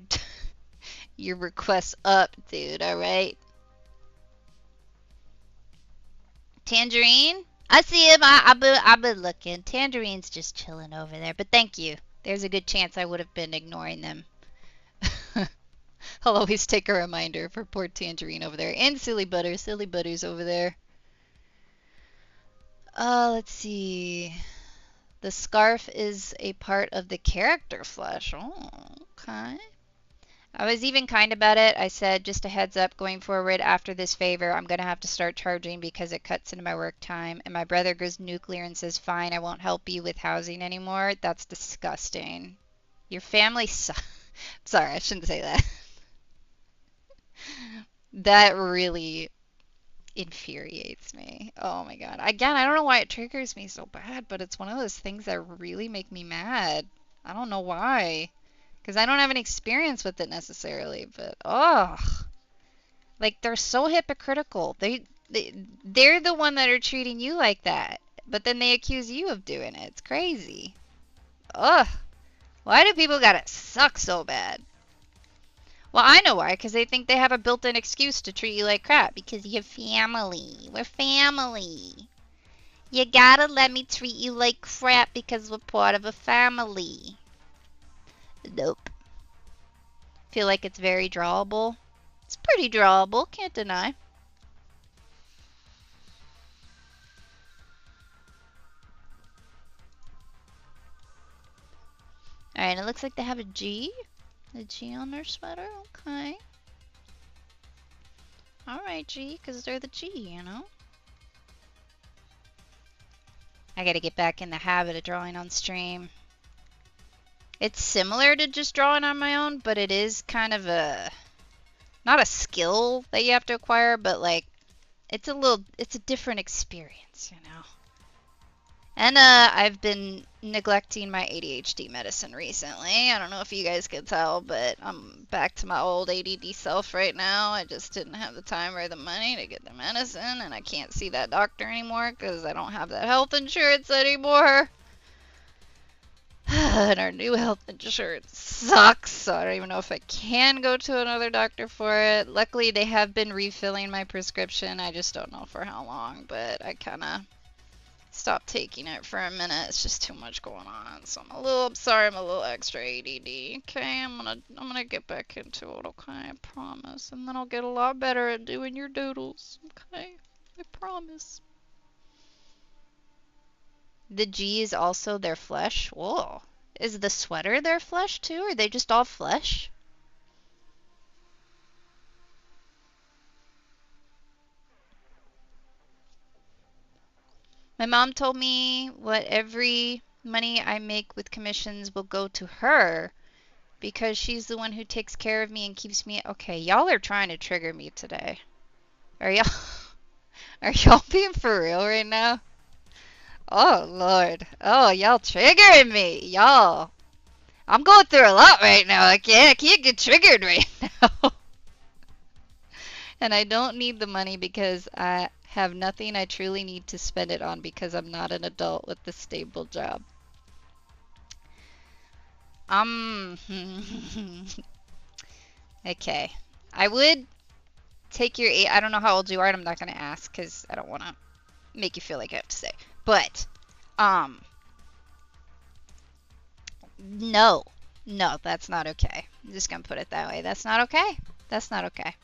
your requests up, dude. All right. Tangerine, I see him. I've been looking. Tangerine's just chilling over there, but thank you. There's a good chance I would have been ignoring them. I'll always take a reminder for poor Tangerine over there, and Silly Butter. Silly Butter's over there. Let's see. The scarf is a part of the character flesh. Oh, okay. I was even kind about it. I said, just a heads up, going forward after this favor, I'm going to have to start charging because it cuts into my work time. And my brother goes nuclear and says, fine, I won't help you with housing anymore. That's disgusting. Your family sucks. Sorry, I shouldn't say that. That really infuriates me. Oh my god. Again, I don't know why it triggers me so bad, but it's one of those things that really make me mad. I don't know why. Because I don't have any experience with it necessarily, but ugh. Like, they're so hypocritical. They're the one that are treating you like that, but then they accuse you of doing it. It's crazy. Ugh. Why do people gotta suck so bad? Well, I know why, because they think they have a built-in excuse to treat you like crap. Because you're family. We're family. You gotta let me treat you like crap because we're part of a family. Nope. Feel like it's very drawable. It's pretty drawable, can't deny. Alright, it looks like they have a G. A G on their sweater, okay. Alright, G, because they're the G, you know? I gotta get back in the habit of drawing on stream. It's similar to just drawing on my own, but it is kind of a, not a skill that you have to acquire, but like, it's a different experience, you know? And I've been neglecting my ADHD medicine recently. I don't know if you guys could tell, but I'm back to my old ADD self right now. I just didn't have the time or the money to get the medicine, and I can't see that doctor anymore because I don't have that health insurance anymore. And our new health insurance sucks, so I don't even know if I can go to another doctor for it. Luckily, they have been refilling my prescription. I just don't know for how long, but I kind of stopped taking it for a minute. It's just too much going on. So I'm sorry, I'm a little extra ADD. Okay, I'm gonna get back into it, okay? I promise. And then I'll get a lot better at doing your doodles. Okay? I promise. The G is also their flesh. Whoa. Is the sweater their flesh too? Or are they just all flesh? My mom told me what every money I make with commissions will go to her because she's the one who takes care of me and keeps me. Okay, y'all are trying to trigger me today. Are y'all are y'all being for real right now? Oh Lord. Oh, y'all triggering me. Y'all. I'm going through a lot right now. I can't get triggered right now. And I don't need the money because I have nothing I truly need to spend it on because I'm not an adult with a stable job. Okay. I would take your I don't know how old you are, and I'm not going to ask because I don't want to make you feel like I have to say. But, no. No, that's not okay. I'm just going to put it that way. That's not okay. That's not okay.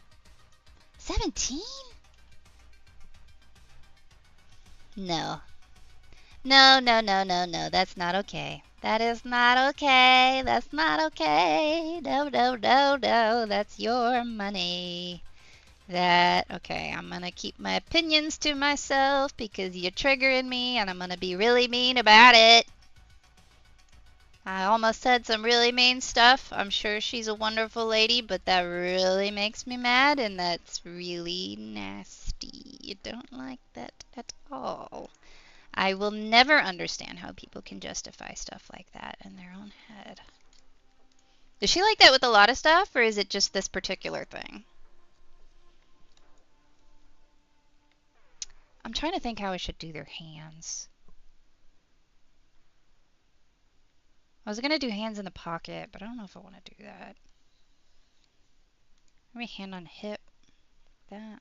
17? No. No, no, no, no, no. That's not okay. That is not okay. That's not okay. No, no, no, no. That's your money. Okay, I'm gonna keep my opinions to myself because you're triggering me and I'm gonna be really mean about it. I almost said some really mean stuff. I'm sure she's a wonderful lady, but that really makes me mad and that's really nasty. You don't like that at all. I will never understand how people can justify stuff like that in their own head. Is she like that with a lot of stuff, or is it just this particular thing? I'm trying to think how I should do their hands. I was going to do hands in the pocket, but I don't know if I want to do that. Maybe hand on hip. That.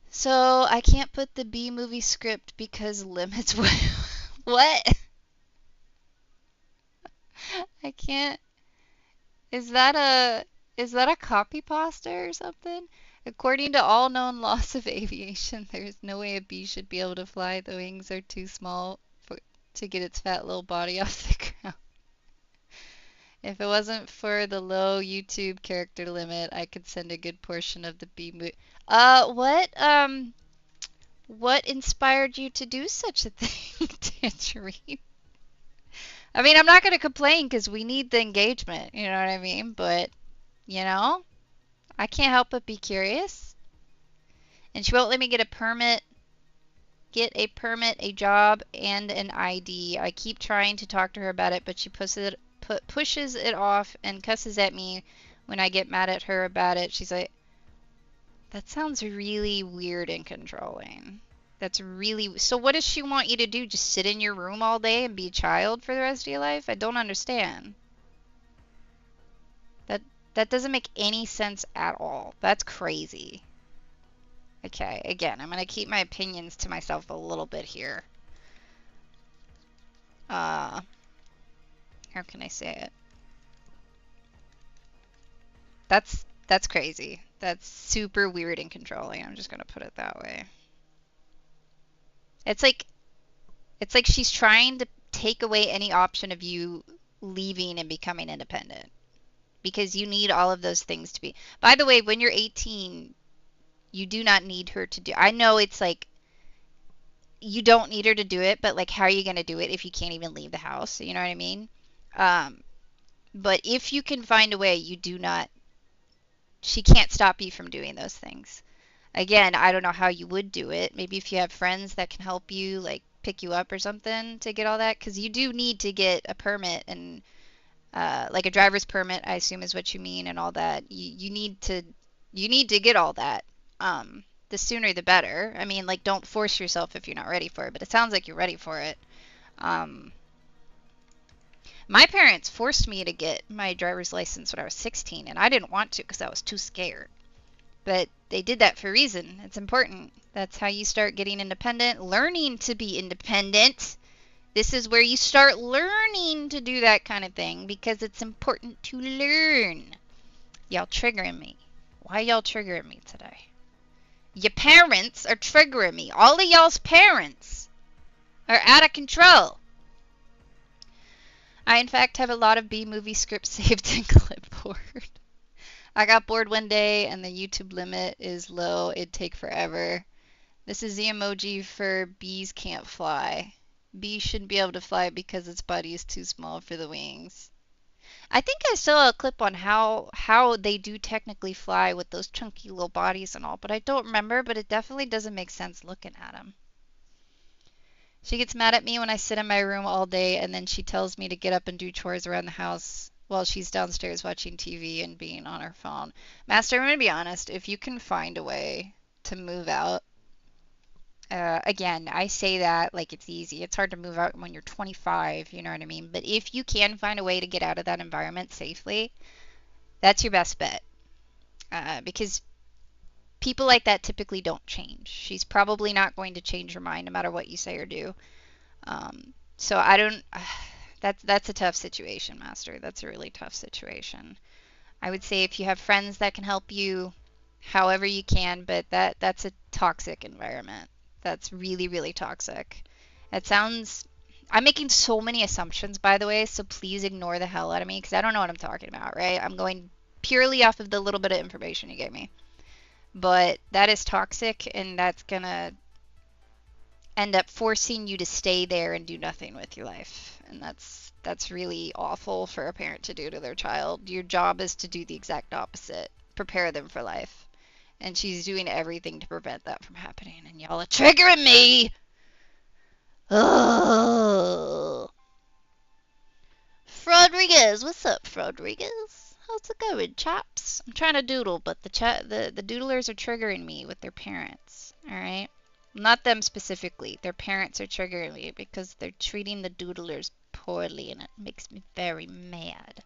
So I can't put the B movie script because limits. What? I can't. Is that a copy pasta or something? According to all known laws of aviation, there is no way a bee should be able to fly. The wings are too small to get its fat little body off the ground. If it wasn't for the low YouTube character limit, I could send a good portion of the bee movie. What inspired you to do such a thing, Tangerine? I mean, I'm not going to complain because we need the engagement, you know what I mean? But, you know, I can't help but be curious. And she won't let me get a permit, a job, and an ID. I keep trying to talk to her about it, but she pushes it off and cusses at me when I get mad at her about it. She's like, that sounds really weird and controlling. That's really... So what does she want you to do? Just sit in your room all day and be a child for the rest of your life? I don't understand. That doesn't make any sense at all. That's crazy. Okay, again, I'm going to keep my opinions to myself a little bit here. How can I say it? That's crazy. That's super weird and controlling. I'm just going to put it that way. It's like she's trying take away any option of you leaving and becoming independent, because you need all of those things to be. By the way, when you're 18, you do not need her to do. I know it's like you don't need her to do it, but like how are you going to do it if you can't even leave the house? You know what I mean? Um, but if you can find a way, you do not, she can't stop you from doing those things. Again, I don't know how you would do it. Maybe if you have friends that can help you, like pick you up or something to get all that, because you do need to get a permit and like a driver's permit, I assume is what you mean, and all that. You need to get all that. The sooner the better. I mean, like, don't force yourself if you're not ready for it, but it sounds like you're ready for it. Um, my parents forced me to get my driver's license when I was 16, and I didn't want to because I was too scared. But they did that for a reason. It's important. That's how you start getting independent, learning to be independent. This is where you start learning to do that kind of thing because it's important to learn. Y'all triggering me. Why y'all triggering me today? Your parents are triggering me. All of y'all's parents are out of control. I, in fact, have a lot of B-movie scripts saved in clipboard. I got bored one day and the YouTube limit is low. It'd take forever. This is the emoji for bees can't fly. Bees shouldn't be able to fly because its body is too small for the wings. I think I saw a clip on how they do technically fly with those chunky little bodies and all, but I don't remember, but it definitely doesn't make sense looking at them. She gets mad at me when I sit in my room all day and then she tells me to get up and do chores around the house while she's downstairs watching TV and being on her phone. Master, I'm going to be honest, if you can find a way to move out, again, I say that like it's easy. It's hard to move out when you're 25, you know what I mean? But if you can find a way to get out of that environment safely, that's your best bet. Because people like that typically don't change. She's probably not going to change her mind no matter what you say or do. So I don't. That's a tough situation, Master. That's a really tough situation. I would say if you have friends that can help you, however you can, but that's a toxic environment. That's really, really toxic. It sounds. I'm making so many assumptions, by the way, so please ignore the hell out of me because I don't know what I'm talking about, right? I'm going purely off of the little bit of information you gave me. But that is toxic, and that's gonna end up forcing you to stay there and do nothing with your life. And that's really awful for a parent to do to their child. Your job is to do the exact opposite. Prepare them for life. And she's doing everything to prevent that from happening. And y'all are triggering me! Ugh. Rodriguez, what's up, Rodriguez? How's it going, chaps? I'm trying to doodle, but the doodlers are triggering me with their parents. Alright? Not them specifically. Their parents are triggering me because they're treating the doodlers poorly, and it makes me very mad.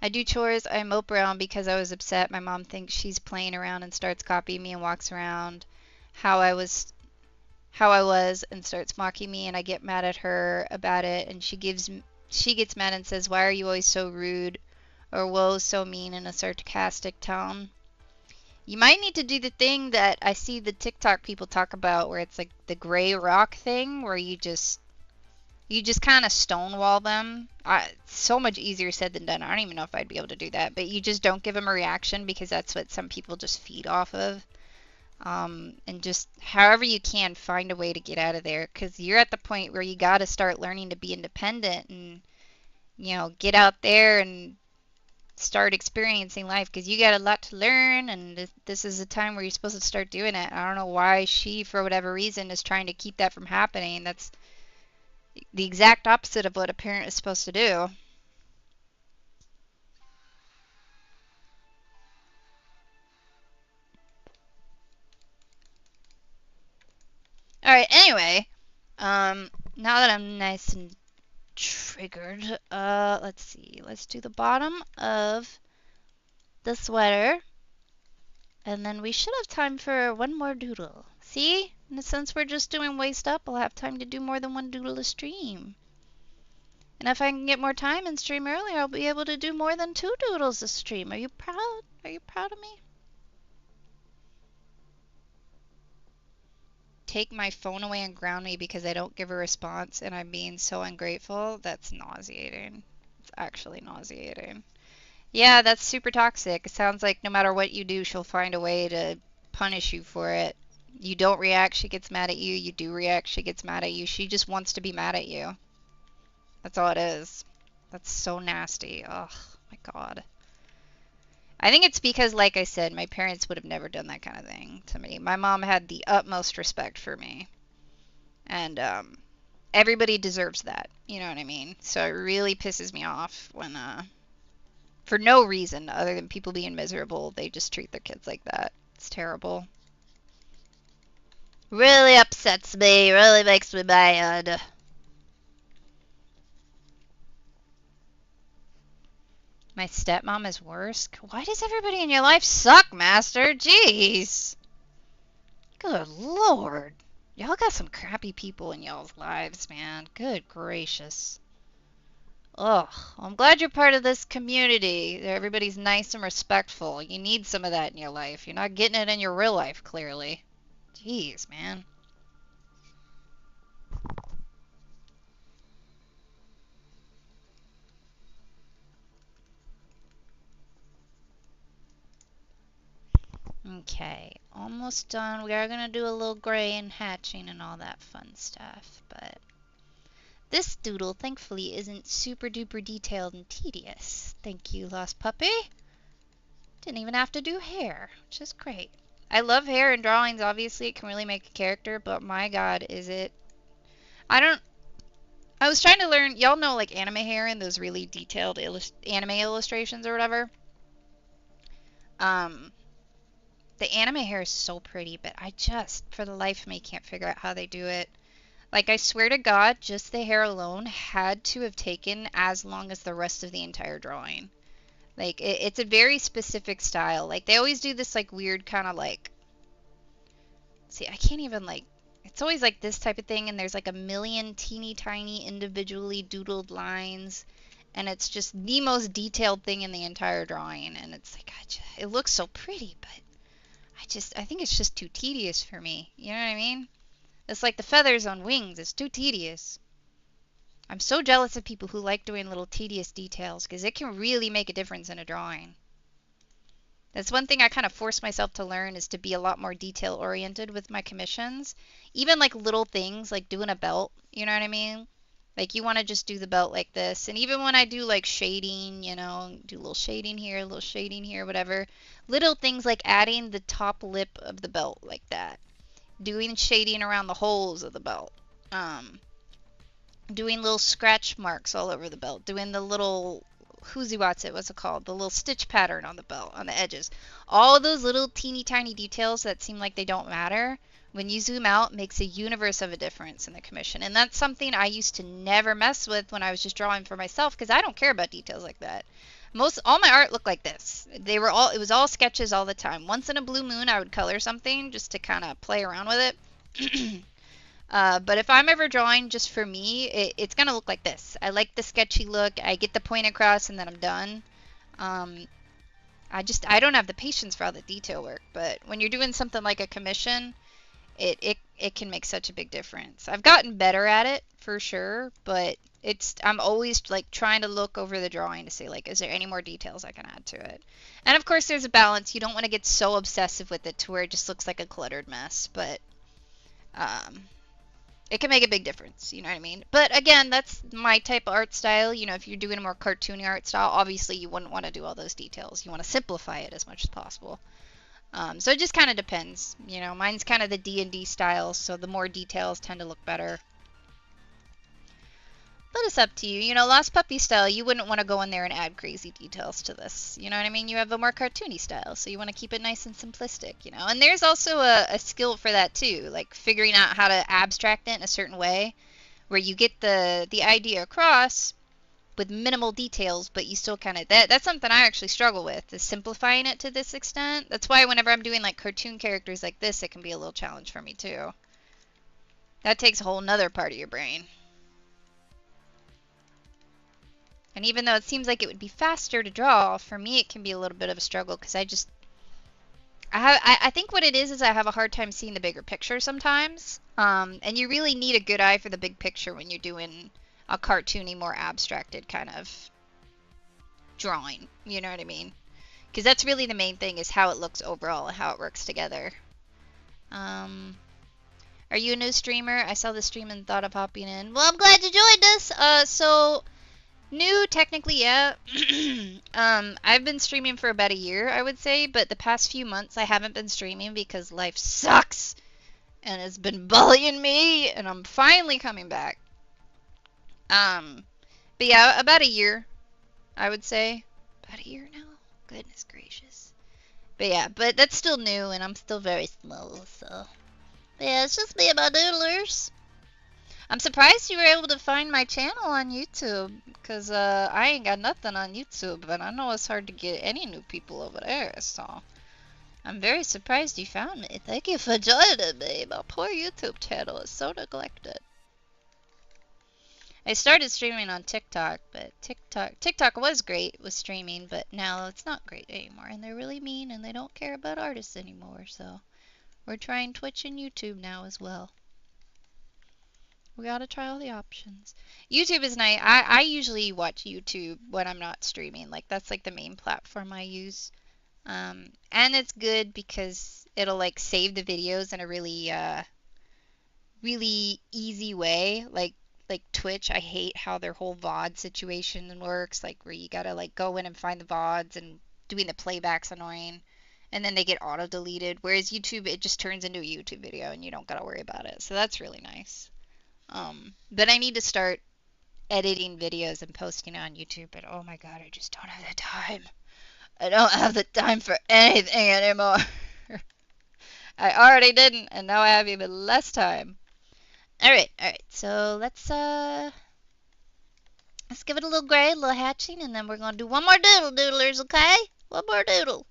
I do chores. I mope around because I was upset. My mom thinks she's playing around and starts copying me and walks around how I was and starts mocking me, and I get mad at her about it, and she gets mad and says, "Why are you always so rude?" or "Whoa, so mean," in a sarcastic tone. You might need to do the thing that I see the TikTok people talk about where it's like the gray rock thing where you just kind of stonewall them. It's so much easier said than done. I don't even know if I'd be able to do that, but you just don't give them a reaction because that's what some people just feed off of. And just however you can find a way to get out of there because you're at the point where you got to start learning to be independent and, you know, get out there and start experiencing life because you got a lot to learn, and this is a time where you're supposed to start doing it. I don't know why she, for whatever reason, is trying to keep that from happening. That's the exact opposite of what a parent is supposed to do. Alright, anyway, now that I'm nice and triggered, let's see. Let's do the bottom of the sweater. And then we should have time for one more doodle. See? And since we're just doing waist up, I'll have time to do more than one doodle a stream. And if I can get more time and stream earlier, I'll be able to do more than 2 doodles a stream. Are you proud? Are you proud of me? take my phone away and ground me because I don't give a response and I'm being so ungrateful, that's nauseating. It's actually nauseating. Yeah, that's super toxic. It sounds like no matter what you do, she'll find a way to punish you for it. You don't react, she gets mad at you. You do react, she gets mad at you. She just wants to be mad at you. That's all it is. That's so nasty. Oh my God. I think it's because, like I said, my parents would have never done that kind of thing to me. My mom had the utmost respect for me. And everybody deserves that. You know what I mean? So it really pisses me off when, for no reason other than people being miserable, they just treat their kids like that. It's terrible. Really upsets me. Really makes me mad. My stepmom is worse? Why does everybody in your life suck, Master? Jeez. Good Lord. Y'all got some crappy people in y'all's lives, man. Good gracious. Ugh. I'm glad you're part of this community. Everybody's nice and respectful. You need some of that in your life. You're not getting it in your real life, clearly. Jeez, man. Okay, almost done. We are going to do a little gray and hatching and all that fun stuff, but this doodle, thankfully, isn't super duper detailed and tedious. Thank you, Lost Puppy. Didn't even have to do hair, which is great. I love hair and drawings, obviously. It can really make a character, but my God, is it... I was trying to learn... Y'all know, like, anime hair and those really detailed anime illustrations or whatever. The anime hair is so pretty, but I just, for the life of me, can't figure out how they do it. Like, I swear to God, just the hair alone had to have taken as long as the rest of the entire drawing. Like, it's a very specific style. Like, they always do this, like, weird kind of, like... See, I can't even, like... It's always, like, this type of thing, and there's, like, a million teeny tiny individually doodled lines, and it's just the most detailed thing in the entire drawing, and it's, like, it looks so pretty, but... I think it's just too tedious for me. You know what I mean? It's like the feathers on wings. It's too tedious. I'm so jealous of people who like doing little tedious details because it can really make a difference in a drawing. That's one thing I kind of force myself to learn is to be a lot more detail oriented with my commissions. Even like little things like doing a belt. You know what I mean? Like you want to just do the belt like this. And even when I do like shading, you know, do a little shading here, whatever. Little things like adding the top lip of the belt like that. Doing shading around the holes of the belt. Doing little scratch marks all over the belt. Doing the little, what's it called? The little stitch pattern on the belt, on the edges. All of those little teeny tiny details that seem like they don't matter, when you zoom out, makes a universe of a difference in the commission. And that's something I used to never mess with when I was just drawing for myself because I don't care about details like that. All my art looked like this. It was all sketches all the time. Once in a blue moon, I would color something just to kind of play around with it. But if I'm ever drawing just for me, it's going to look like this. I like the sketchy look. I get the point across and then I'm done. I don't have the patience for all the detail work. But when you're doing something like a commission, it can make such a big difference. I've gotten better at it for sure, but I'm always like trying to look over the drawing to see like, is there any more details I can add to it? And of course there's a balance. You don't want to get so obsessive with it to where it just looks like a cluttered mess, but it can make a big difference, you know what I mean? But again, that's my type of art style. You know, if you're doing a more cartoony art style, obviously you wouldn't want to do all those details. You want to simplify it as much as possible. So it just kind of depends. You know, mine's kind of the D&D style, so the more details tend to look better. But it's up to you. You know, Lost Puppy style, you wouldn't want to go in there and add crazy details to this. You know what I mean? You have a more cartoony style, so you want to keep it nice and simplistic, you know? And there's also a skill for that, too. Like, figuring out how to abstract it in a certain way, where you get the idea across with minimal details, but you still kind of... That's something I actually struggle with, is simplifying it to this extent. That's why whenever I'm doing, like, cartoon characters like this, it can be a little challenge for me, too. That takes a whole nother part of your brain. And even though it seems like it would be faster to draw, for me it can be a little bit of a struggle because I think what it is I have a hard time seeing the bigger picture sometimes. And you really need a good eye for the big picture when you're doing a cartoony, more abstracted kind of drawing. You know what I mean? Because that's really the main thing is how it looks overall and how it works together. Um, are you a new streamer? I saw the stream and thought of hopping in. Well, I'm glad you joined us. So new technically, yeah. I've been streaming for about a year, I would say, but the past few months I haven't been streaming because life sucks and it's been bullying me, and I'm finally coming back. Um, but yeah, about a year, I would say. About a year now? Goodness gracious. But yeah, but that's still new, and I'm still very small, so. But yeah, it's just me and my doodlers. I'm surprised you were able to find my channel on YouTube, because I ain't got nothing on YouTube, and I know it's hard to get any new people over there, so. I'm very surprised you found me. Thank you for joining me. My poor YouTube channel is so neglected. I started streaming on TikTok, but TikTok was great with streaming, but now it's not great anymore, and they're really mean, and they don't care about artists anymore, so we're trying Twitch and YouTube now as well. We gotta try all the options. YouTube is nice. I usually watch YouTube when I'm not streaming. Like, that's like the main platform I use. And it's good because it'll like save the videos in a really really easy way. Like Twitch, I hate how their whole VOD situation works, like where you gotta like go in and find the VODs, and doing the playback's annoying, and then they get auto deleted. Whereas YouTube, it just turns into a YouTube video and you don't gotta worry about it. So that's really nice. But I need to start editing videos and posting on YouTube, but oh my god, I just don't have the time. I don't have the time for anything anymore. I already didn't, and now I have even less time. Alright, so let's give it a little gray, a little hatching, and then we're gonna do one more doodle, doodlers, okay? One more doodle.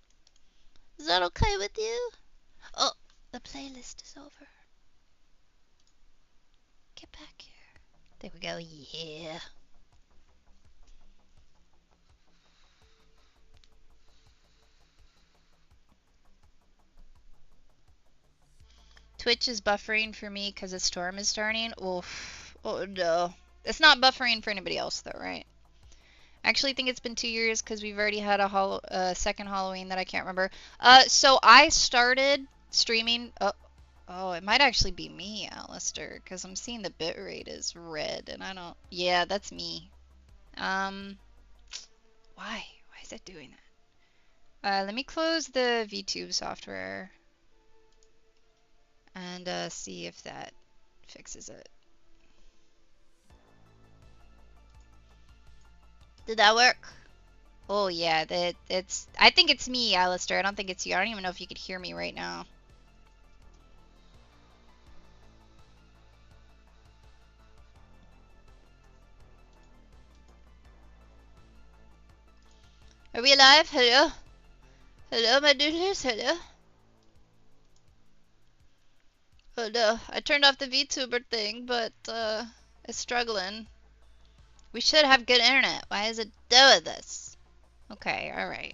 Is that okay with you? Oh, the playlist is over. Get back here. There we go, yeah. Twitch is buffering for me because a storm is starting. Oof. Oh no. It's not buffering for anybody else though, right? I actually think it's been 2 years because we've already had a second Halloween that I can't remember. So I started streaming. Oh, it might actually be me, Alistair, because I'm seeing the bitrate is red, and I don't. Yeah, that's me. Why? Why is it doing that? Let me close the VTube software and see if that fixes it. Did that work? Oh yeah, it's. I think it's me, Alistair. I don't think it's you. I don't even know if you could hear me right now. Are we alive? Hello? Hello, my doodlers? Hello? Oh no, I turned off the VTuber thing, but it's struggling. We should have good internet. Why is it doing this? Okay, alright.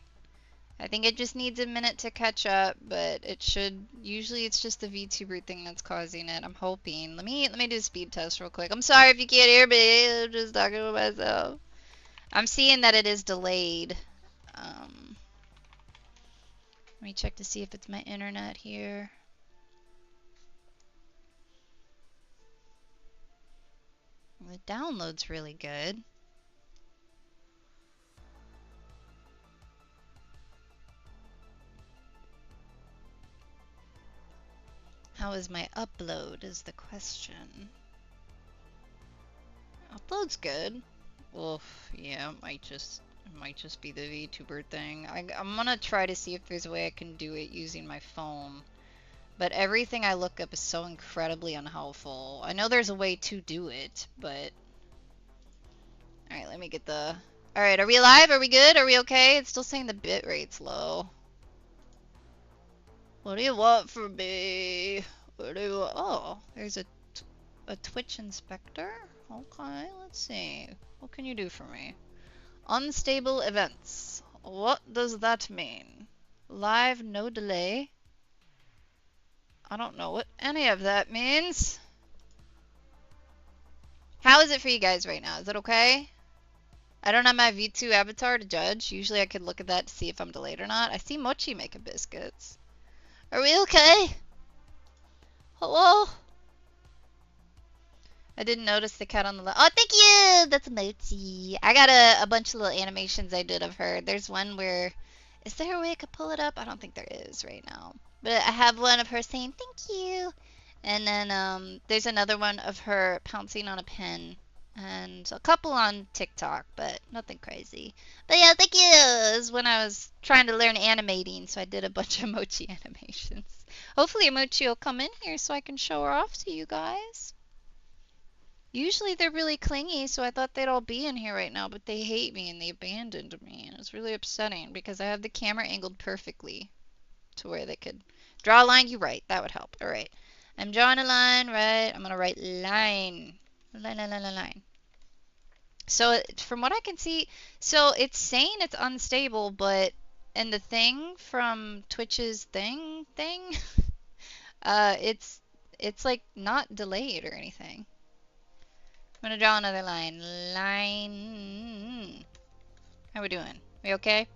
I think it just needs a minute to catch up, but it should. Usually it's just the VTuber thing that's causing it. I'm hoping. Let me do a speed test real quick. I'm sorry if you can't hear me. I'm just talking to myself. I'm seeing that it is delayed. Let me check to see if it's my internet here. The download's really good. How is my upload is the question. Upload's good. Oof, yeah, it might just be the VTuber thing. I'm gonna try to see if there's a way I can do it using my phone. But everything I look up is so incredibly unhelpful. I know there's a way to do it, but... Alright, let me get the... Alright, are we alive? Are we good? Are we okay? It's still saying the bitrate's low. What do you want from me? What do you want? Oh, there's a Twitch inspector? Okay, let's see. What can you do for me? Unstable events. What does that mean? Live, no delay. I don't know what any of that means. How is it for you guys right now? Is it okay? I don't have my V2 avatar to judge. Usually I could look at that to see if I'm delayed or not. I see Mochi making biscuits. Are we okay? Hello? I didn't notice the cat on the left. Oh, thank you! That's Mochi. I got a bunch of little animations I did of her. There's one where... Is there a way I could pull it up? I don't think there is right now. But I have one of her saying, thank you. And then there's another one of her pouncing on a pen. And a couple on TikTok, but nothing crazy. But yeah, thank you! It was when I was trying to learn animating, so I did a bunch of Mochi animations. Hopefully Mochi will come in here so I can show her off to you guys. Usually they're really clingy, so I thought they'd all be in here right now, but they hate me and they abandoned me. And it's really upsetting because I have the camera angled perfectly to where they could draw a line. You right, that would help. All right. I'm drawing a line, right? I'm going to write line. Line, line, line, line, line. So from what I can see, so it's saying it's unstable, but in the thing from Twitch's thing, it's like not delayed or anything. I'm gonna draw another line. Line. How we doing? We okay?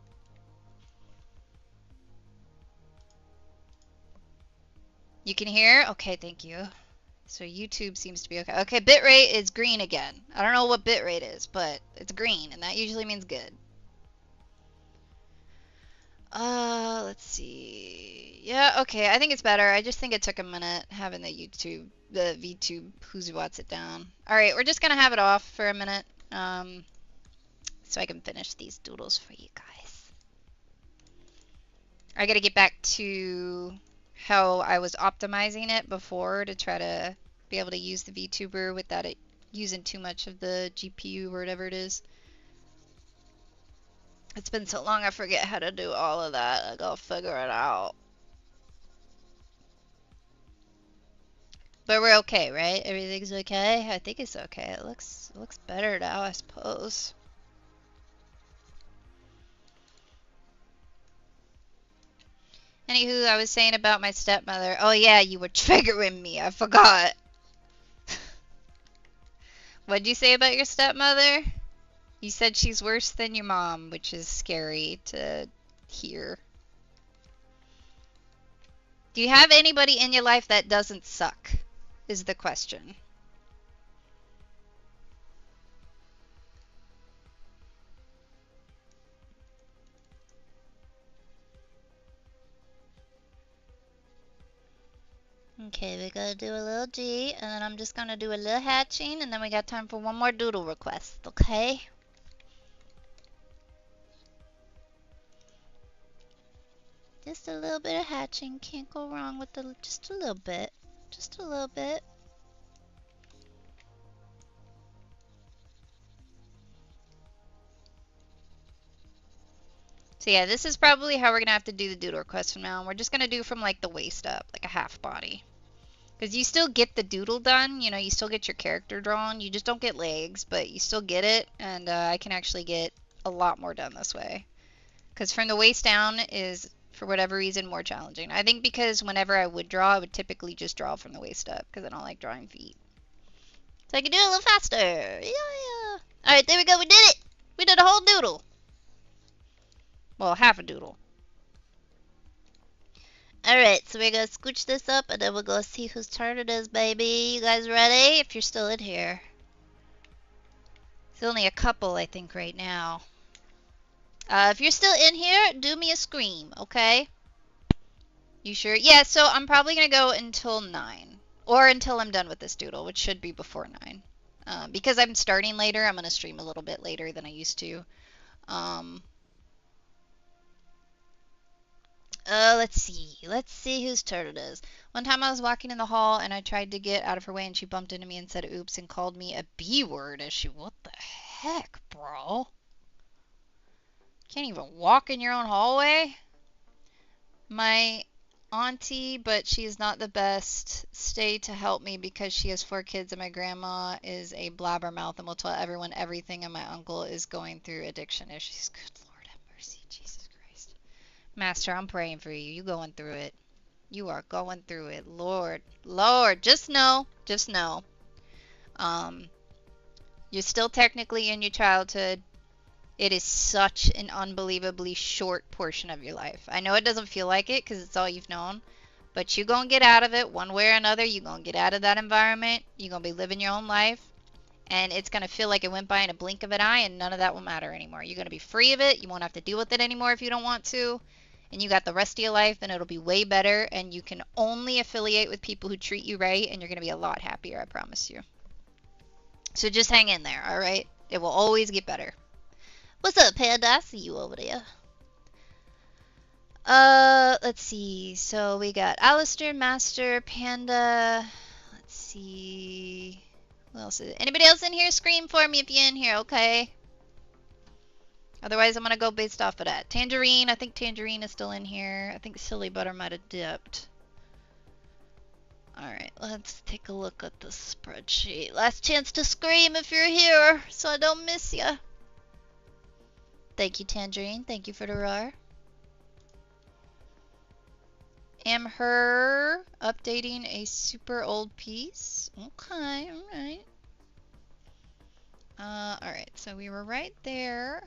You can hear? Okay, thank you. So YouTube seems to be okay. Okay, bitrate is green again. I don't know what bitrate is, but it's green, and that usually means good. Let's see. Yeah, okay, I think it's better. I just think it took a minute having the VTube who's what's it down. Alright, we're just gonna have it off for a minute, so I can finish these doodles for you guys. I gotta get back to how I was optimizing it before to try to be able to use the VTuber without it using too much of the GPU or whatever it is. It's been so long I forget how to do all of that. I gotta figure it out. But we're okay, right? Everything's okay? I think it's okay. It looks better now, I suppose. Anywho, I was saying about my stepmother. Oh yeah, you were triggering me. I forgot. What'd you say about your stepmother? You said she's worse than your mom, which is scary to hear. Do you have anybody in your life that doesn't suck? Is the question. Okay, we're gonna do a little G, and then I'm just gonna do a little hatching, and then we got time for one more doodle request, okay? Just a little bit of hatching, can't go wrong with just a little bit. Just a little bit. So yeah, this is probably how we're gonna have to do the doodle request from now on. We're just gonna do from like the waist up, like a half body. Because you still get the doodle done, you know, you still get your character drawn. You just don't get legs, but you still get it. And I can actually get a lot more done this way. Because from the waist down is, for whatever reason, more challenging. I think because whenever I would draw, I would typically just draw from the waist up. Because I don't like drawing feet. So I can do it a little faster. Yeah. Alright, there we go. We did it. We did a whole doodle. Well, half a doodle. Alright, so we're gonna scooch this up and then we'll go see whose turn it is, baby. You guys ready? If you're still in here. It's only a couple, I think, right now. If you're still in here, do me a scream, okay? You sure? Yeah, so I'm probably gonna go until 9. Or until I'm done with this doodle, which should be before 9. Because I'm starting later, I'm gonna stream a little bit later than I used to. Let's see. Let's see whose turn it is. One time I was walking in the hall and I tried to get out of her way and she bumped into me and said oops and called me a B word as she... What the heck, bro? Can't even walk in your own hallway? My auntie, but she is not the best, stay to help me because she has 4 kids and my grandma is a blabbermouth and will tell everyone everything and my uncle is going through addiction issues. Good Lord have mercy, Jesus Christ. Master, I'm praying for you. You going through it. You are going through it. Lord. Lord. Just know. Just know. You're still technically in your childhood. It is such an unbelievably short portion of your life. I know it doesn't feel like it because it's all you've known. But you're going to get out of it one way or another. You're going to get out of that environment. You're going to be living your own life. And it's going to feel like it went by in a blink of an eye, and none of that will matter anymore. You're going to be free of it. You won't have to deal with it anymore if you don't want to. And you got the rest of your life, and it'll be way better. And you can only affiliate with people who treat you right, and you're going to be a lot happier, I promise you. So just hang in there, all right? It will always get better. What's up, Panda? I see you over there. Let's see. So we got Alistair, Master, Panda. Let's see. Who else is it? Anybody else in here? Scream for me if you're in here, okay? Otherwise, I'm gonna go based off of that. Tangerine. I think Tangerine is still in here. I think Silly Butter might have dipped. Alright, let's take a look at the spreadsheet. Last chance to scream if you're here, so I don't miss ya. Thank you, Tangerine. Thank you for the roar. Am her updating a super old piece. Okay, alright. Alright, so we were right there.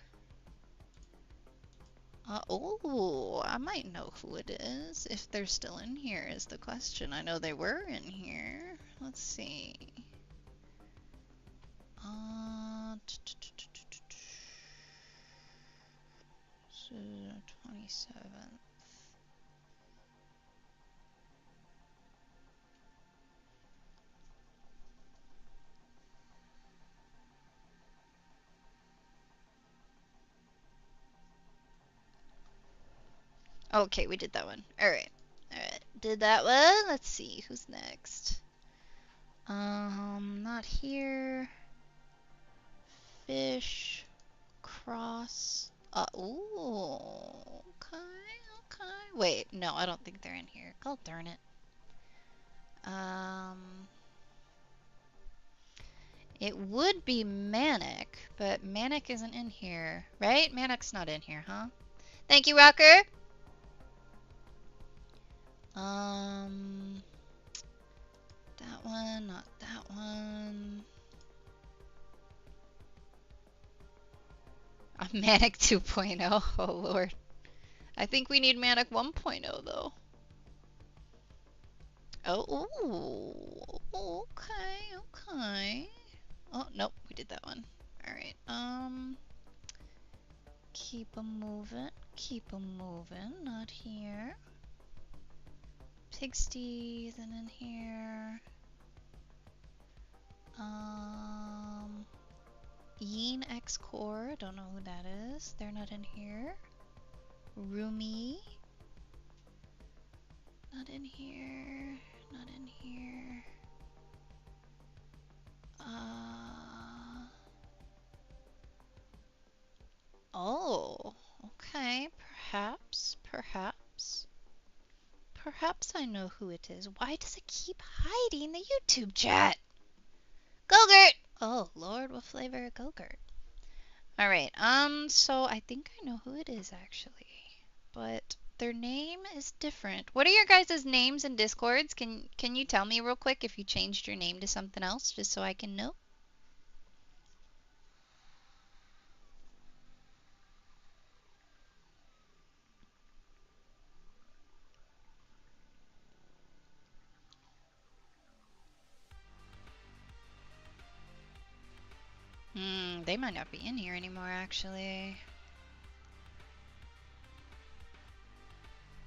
Oh, I might know who it is. If they're still in here is the question. I know they were in here. Let's see. 27th. Okay, we did that one. Alright. Alright. Did that one. Let's see. Who's next? Not here. Fish. Cross. Ooh. Okay. Okay. Wait. No, I don't think they're in here. God darn it. It would be Manic, but Manic isn't in here. Right? Manic's not in here, huh? Thank you, Rocker. That one, not that one. A Manic 2.0, oh lord. I think we need Manic 1.0 though. Oh, ooh, okay, okay. Oh, nope, we did that one. Alright, keep 'em moving, not here. Pigsty isn't in here. Yeen X Core, don't know who that is. They're not in here. Rumi. Not in here. Not in here. Oh, okay. Perhaps I know who it is. Why does it keep hiding the YouTube chat? Go-Gurt! Oh, Lord, what flavor Go-Gurt? Alright, so I think I know who it is, actually. But their name is different. What are your guys' names in Discords? Can you tell me real quick if you changed your name to something else, just so I can know? They might not be in here anymore, actually.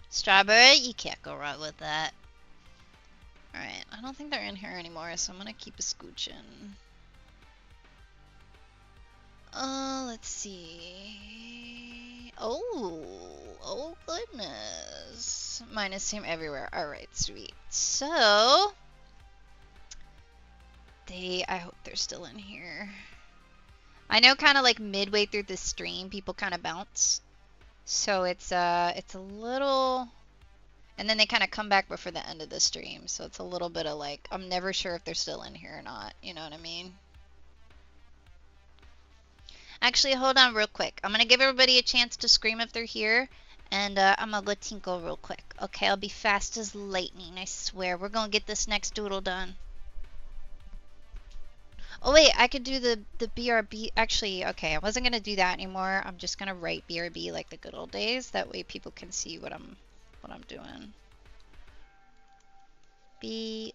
Strawberry, you can't go wrong with that. Alright, I don't think they're in here anymore, so I'm gonna keep a scoochin'. Let's see. Oh goodness. Minus team everywhere. Alright, sweet. So, I hope they're still in here. I know kind of like midway through the stream, people kind of bounce. So it's a little, and then they kind of come back before the end of the stream. So it's a little bit of like, I'm never sure if they're still in here or not. You know what I mean? Actually, hold on real quick. I'm going to give everybody a chance to scream if they're here. And I'm gonna go tinkle real quick. Okay, I'll be fast as lightning, I swear. We're gonna get this next doodle done. Oh wait, I could do the BRB. Actually, okay, I wasn't gonna do that anymore. I'm just gonna write BRB like the good old days. That way people can see what I'm doing. BRB.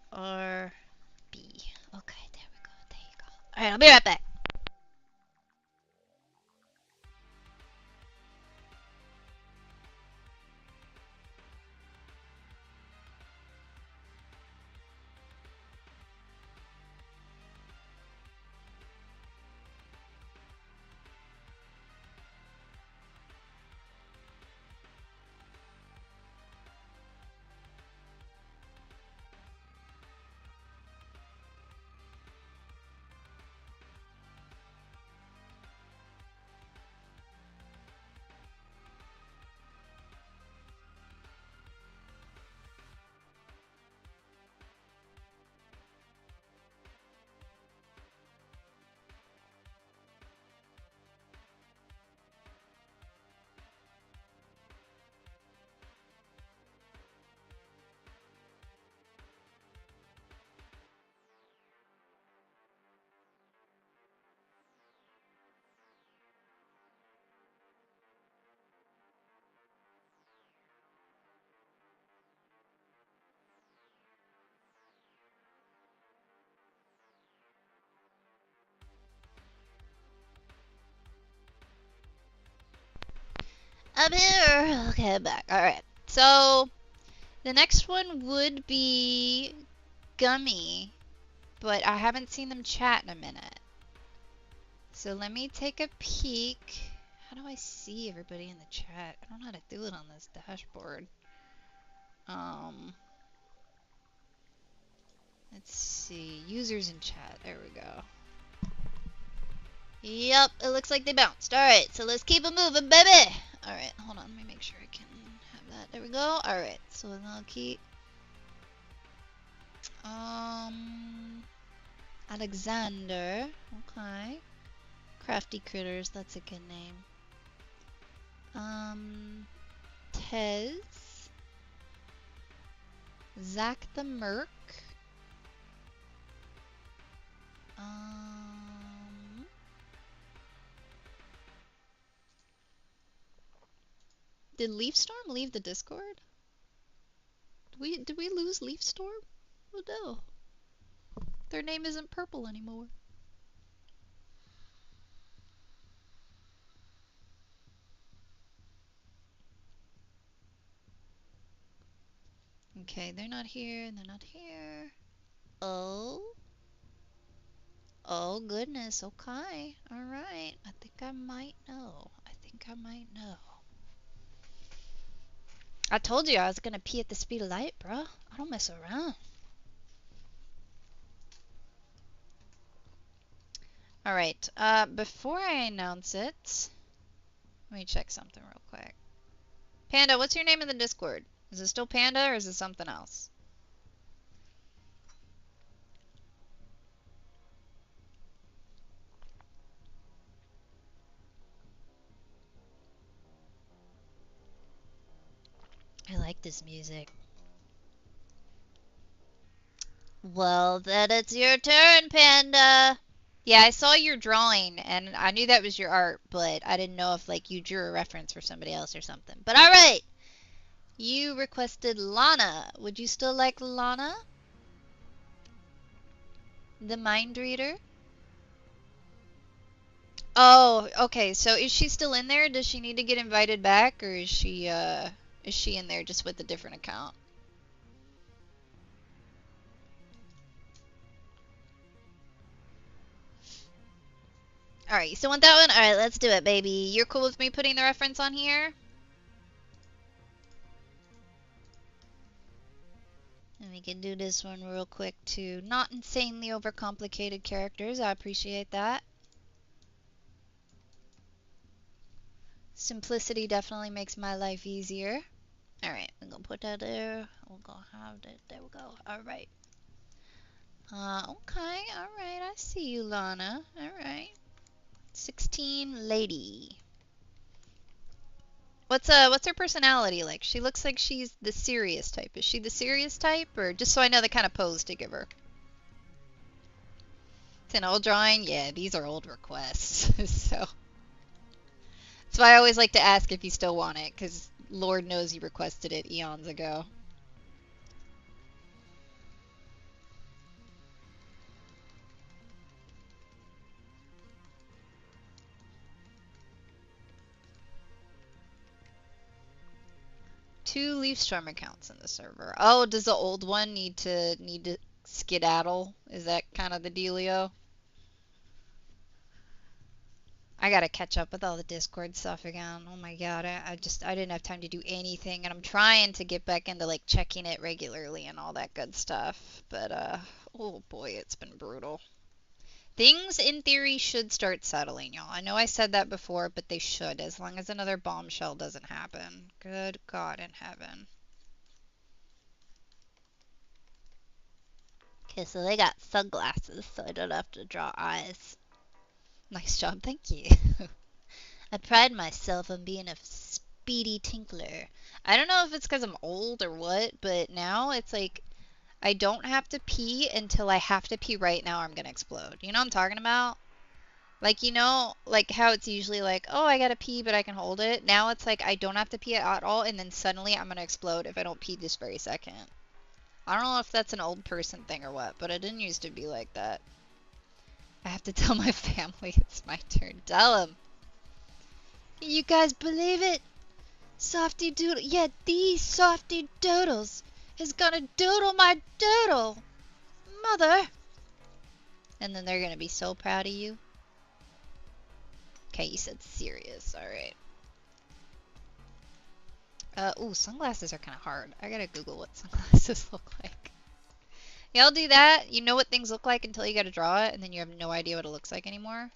Okay, there we go. There you go. All right, I'll be right back. I'm here. Okay, I'm back. All right. So the next one would be Gummy, but I haven't seen them chat in a minute. So let me take a peek. How do I see everybody in the chat? I don't know how to do it on this dashboard. Let's see. Users in chat. There we go. Yep, it looks like they bounced. Alright, so let's keep it moving, baby! Alright, hold on. Let me make sure I can have that. There we go. Alright, so then I'll keep... Alexander. Okay. Crafty Critters. That's a good name. Tez. Zach the Merc. Did Leafstorm leave the Discord? Did we lose Leafstorm? Oh no. Their name isn't purple anymore. Okay, they're not here, they're not here. Oh. Oh goodness, okay. Alright. I think I might know. I told you I was gonna pee at the speed of light, bro. I don't mess around. Alright, before I announce it, let me check something real quick. Panda, what's your name in the Discord? Is it still Panda or is it something else? I like this music. Well, then it's your turn, Panda. Yeah, I saw your drawing, and I knew that was your art, but I didn't know if, like, you drew a reference for somebody else or something. But alright! You requested Lana. Would you still like Lana? The mind reader? Oh, okay. So is she still in there? Does she need to get invited back, or is she in there just with a different account? Alright, you still want that one? Alright, let's do it, baby. You're cool with me putting the reference on here? And we can do this one real quick too. Not insanely overcomplicated characters. I appreciate that. Simplicity definitely makes my life easier. Alright, I'm gonna put that there. We're gonna have that. There we go. Alright. Okay. Alright. I see you, Lana. Alright. 16 lady. What's her personality like? She looks like she's the serious type. Is she the serious type, or just so I know the kind of pose to give her? It's an old drawing? Yeah, these are old requests. So that's why I always like to ask if you still want it, because Lord knows you requested it eons ago. Two Leafstorm accounts in the server. Oh, does the old one need to skedaddle? Is that kind of the dealio? I gotta catch up with all the Discord stuff again. Oh my god, I didn't have time to do anything, and I'm trying to get back into like checking it regularly and all that good stuff. But oh boy, it's been brutal. Things in theory should start settling, y'all. I know I said that before, but they should, as long as another bombshell doesn't happen. Good God in heaven. Okay, so they got sunglasses, so I don't have to draw eyes. Nice job, thank you. I pride myself on being a speedy tinkler. I don't know if it's because I'm old or what, but now it's like I don't have to pee until I have to pee right now or I'm gonna explode. You know what I'm talking about? Like, you know, like how it's usually like, oh, I gotta pee, but I can hold it. Now it's like I don't have to pee at all, and then suddenly I'm gonna explode if I don't pee this very second. I don't know if that's an old person thing or what, but it didn't used to be like that. I have to tell my family it's my turn. Tell them. Can you guys believe it? Softy Doodle. Yeah, these Softy Doodles is gonna doodle my doodle. Mother. And then they're gonna be so proud of you. Okay, you said serious. Alright. Ooh, sunglasses are kind of hard. I gotta Google what sunglasses look like. Y'all do that? You know what things look like until you gotta draw it, and then you have no idea what it looks like anymore?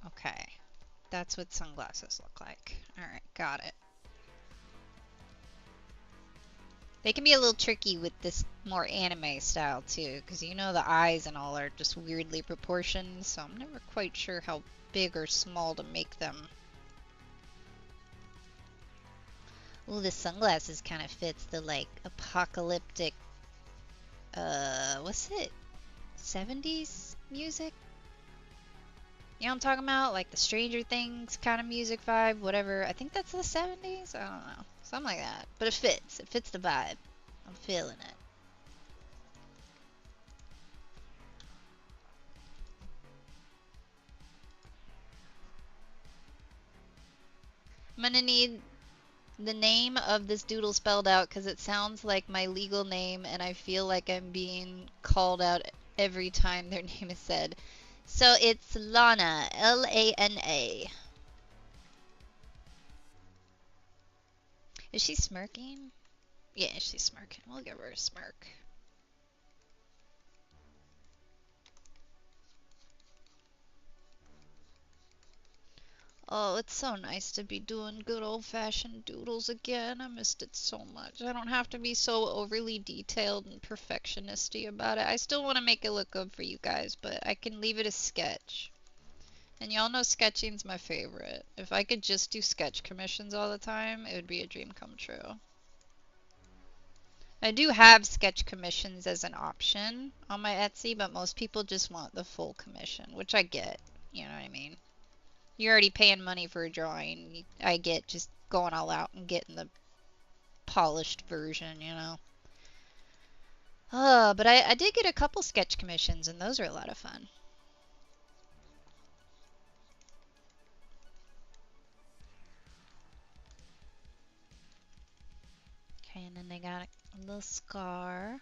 Okay. That's what sunglasses look like. Alright, got it. They can be a little tricky with this more anime style too, because you know the eyes and all are just weirdly proportioned, so I'm never quite sure how big or small to make them. Ooh, the sunglasses kind of fits the like apocalyptic, what's it? 70s music? You know what I'm talking about? Like the Stranger Things kind of music vibe, whatever. I think that's the 70s? I don't know. Something like that. But it fits. It fits the vibe. I'm feeling it. I'm gonna need the name of this doodle spelled out because it sounds like my legal name and I feel like I'm being called out every time their name is said. So it's Lana, Lana. Is she smirking? Yeah, she's smirking. We'll give her a smirk. Oh, it's so nice to be doing good old-fashioned doodles again. I missed it so much. I don't have to be so overly detailed and perfectionisty about it. I still want to make it look good for you guys, but I can leave it as sketch. And y'all know sketching's my favorite. If I could just do sketch commissions all the time, it would be a dream come true. I do have sketch commissions as an option on my Etsy, but most people just want the full commission, which I get. You know what I mean? You're already paying money for a drawing. I get just going all out and getting the polished version, you know? But I did get a couple sketch commissions, and those are a lot of fun. Okay, and then they got a little scar.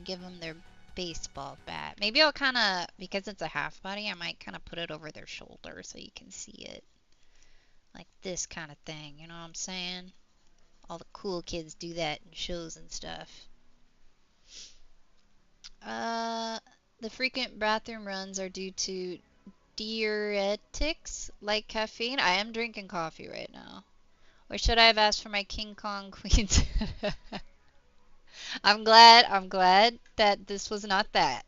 give them their baseball bat. Maybe I'll kind of, because it's a half body, I might kind of put it over their shoulder so you can see it. Like this kind of thing, you know what I'm saying? All the cool kids do that in shows and stuff. The frequent bathroom runs are due to diuretics like caffeine. I am drinking coffee right now. Or should I have asked for my King Kong Queens? I'm glad that this was not that.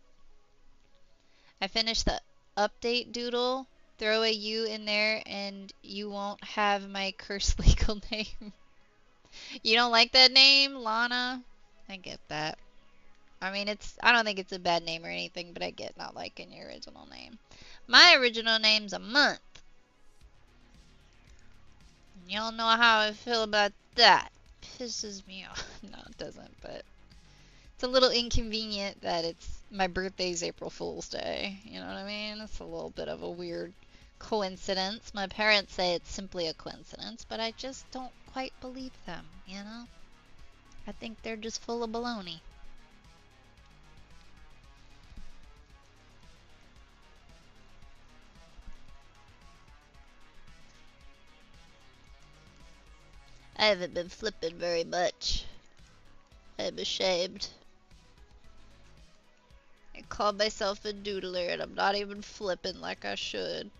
I finished the update Doodle. Throw a U in there and you won't have my cursed legal name. You don't like that name, Lana? I get that. I mean, I don't think it's a bad name or anything, but I get not liking your original name. My original name's a month. Y'all know how I feel about that. Pisses me off. No, it doesn't, but it's a little inconvenient that my birthday's April Fool's Day. You know what I mean? It's a little bit of a weird coincidence. My parents say it's simply a coincidence, but I just don't quite believe them, you know? I think they're just full of baloney. I haven't been flipping very much. I'm ashamed. I call myself a doodler and I'm not even flipping like I should.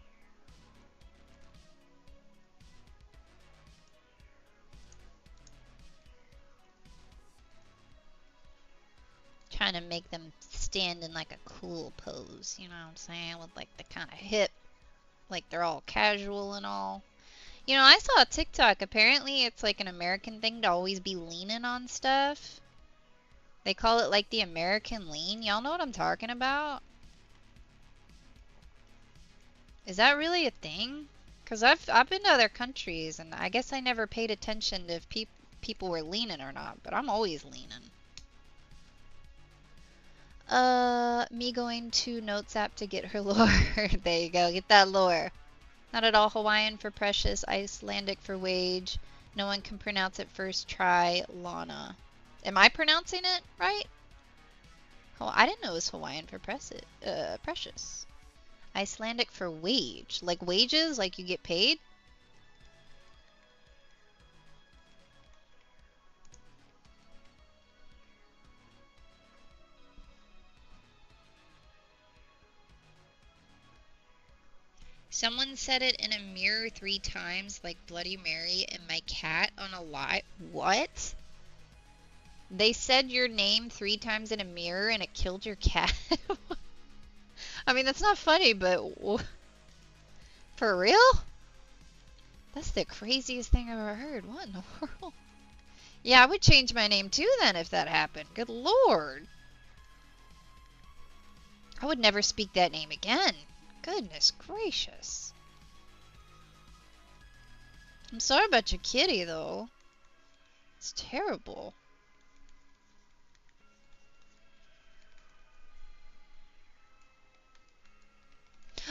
Trying to make them stand in like a cool pose, you know what I'm saying? With like the kind of hip, like they're all casual and all. You know, I saw a TikTok. Apparently it's like an American thing to always be leaning on stuff. They call it like the American lean. Y'all know what I'm talking about? Is that really a thing? Because I've been to other countries and I guess I never paid attention to if people were leaning or not, but I'm always leaning. Me going to Notes app to get her lore. There you go, get that lore. Not at all Hawaiian for precious, Icelandic for wage. No one can pronounce it first try, Lana. Am I pronouncing it right? Oh, I didn't know it was Hawaiian for precious. Icelandic for wage. Like wages? Like you get paid? Someone said it in a mirror 3 times like Bloody Mary and my cat on a live. What? They said your name 3 times in a mirror and it killed your cat? I mean, that's not funny, but for real? That's the craziest thing I've ever heard. What in the world? Yeah, I would change my name too then if that happened. Good lord. I would never speak that name again. Goodness gracious. I'm sorry about your kitty though. It's terrible.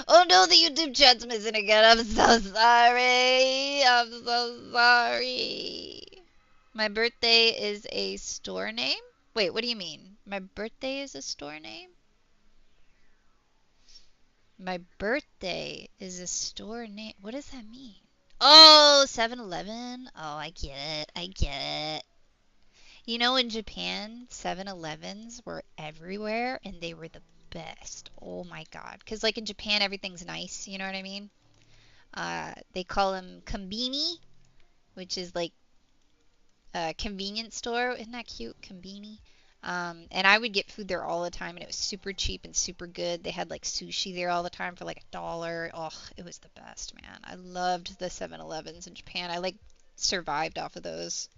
Oh no, the YouTube chat's missing again. I'm so sorry. I'm so sorry. My birthday is a store name? Wait, what do you mean? My birthday is a store name? My birthday is a store name. What does that mean? Oh, 7-Eleven? Oh, I get it. I get it. You know, in Japan, 7-Elevens were everywhere and they were the best. Oh my god. Because, like, in Japan, everything's nice. You know what I mean? They call them kombini, which is like a convenience store. Isn't that cute? Kombini. And I would get food there all the time, and it was super cheap and super good. They had like sushi there all the time for like $1. Oh, it was the best, man. I loved the 7-Elevens in Japan. I like survived off of those.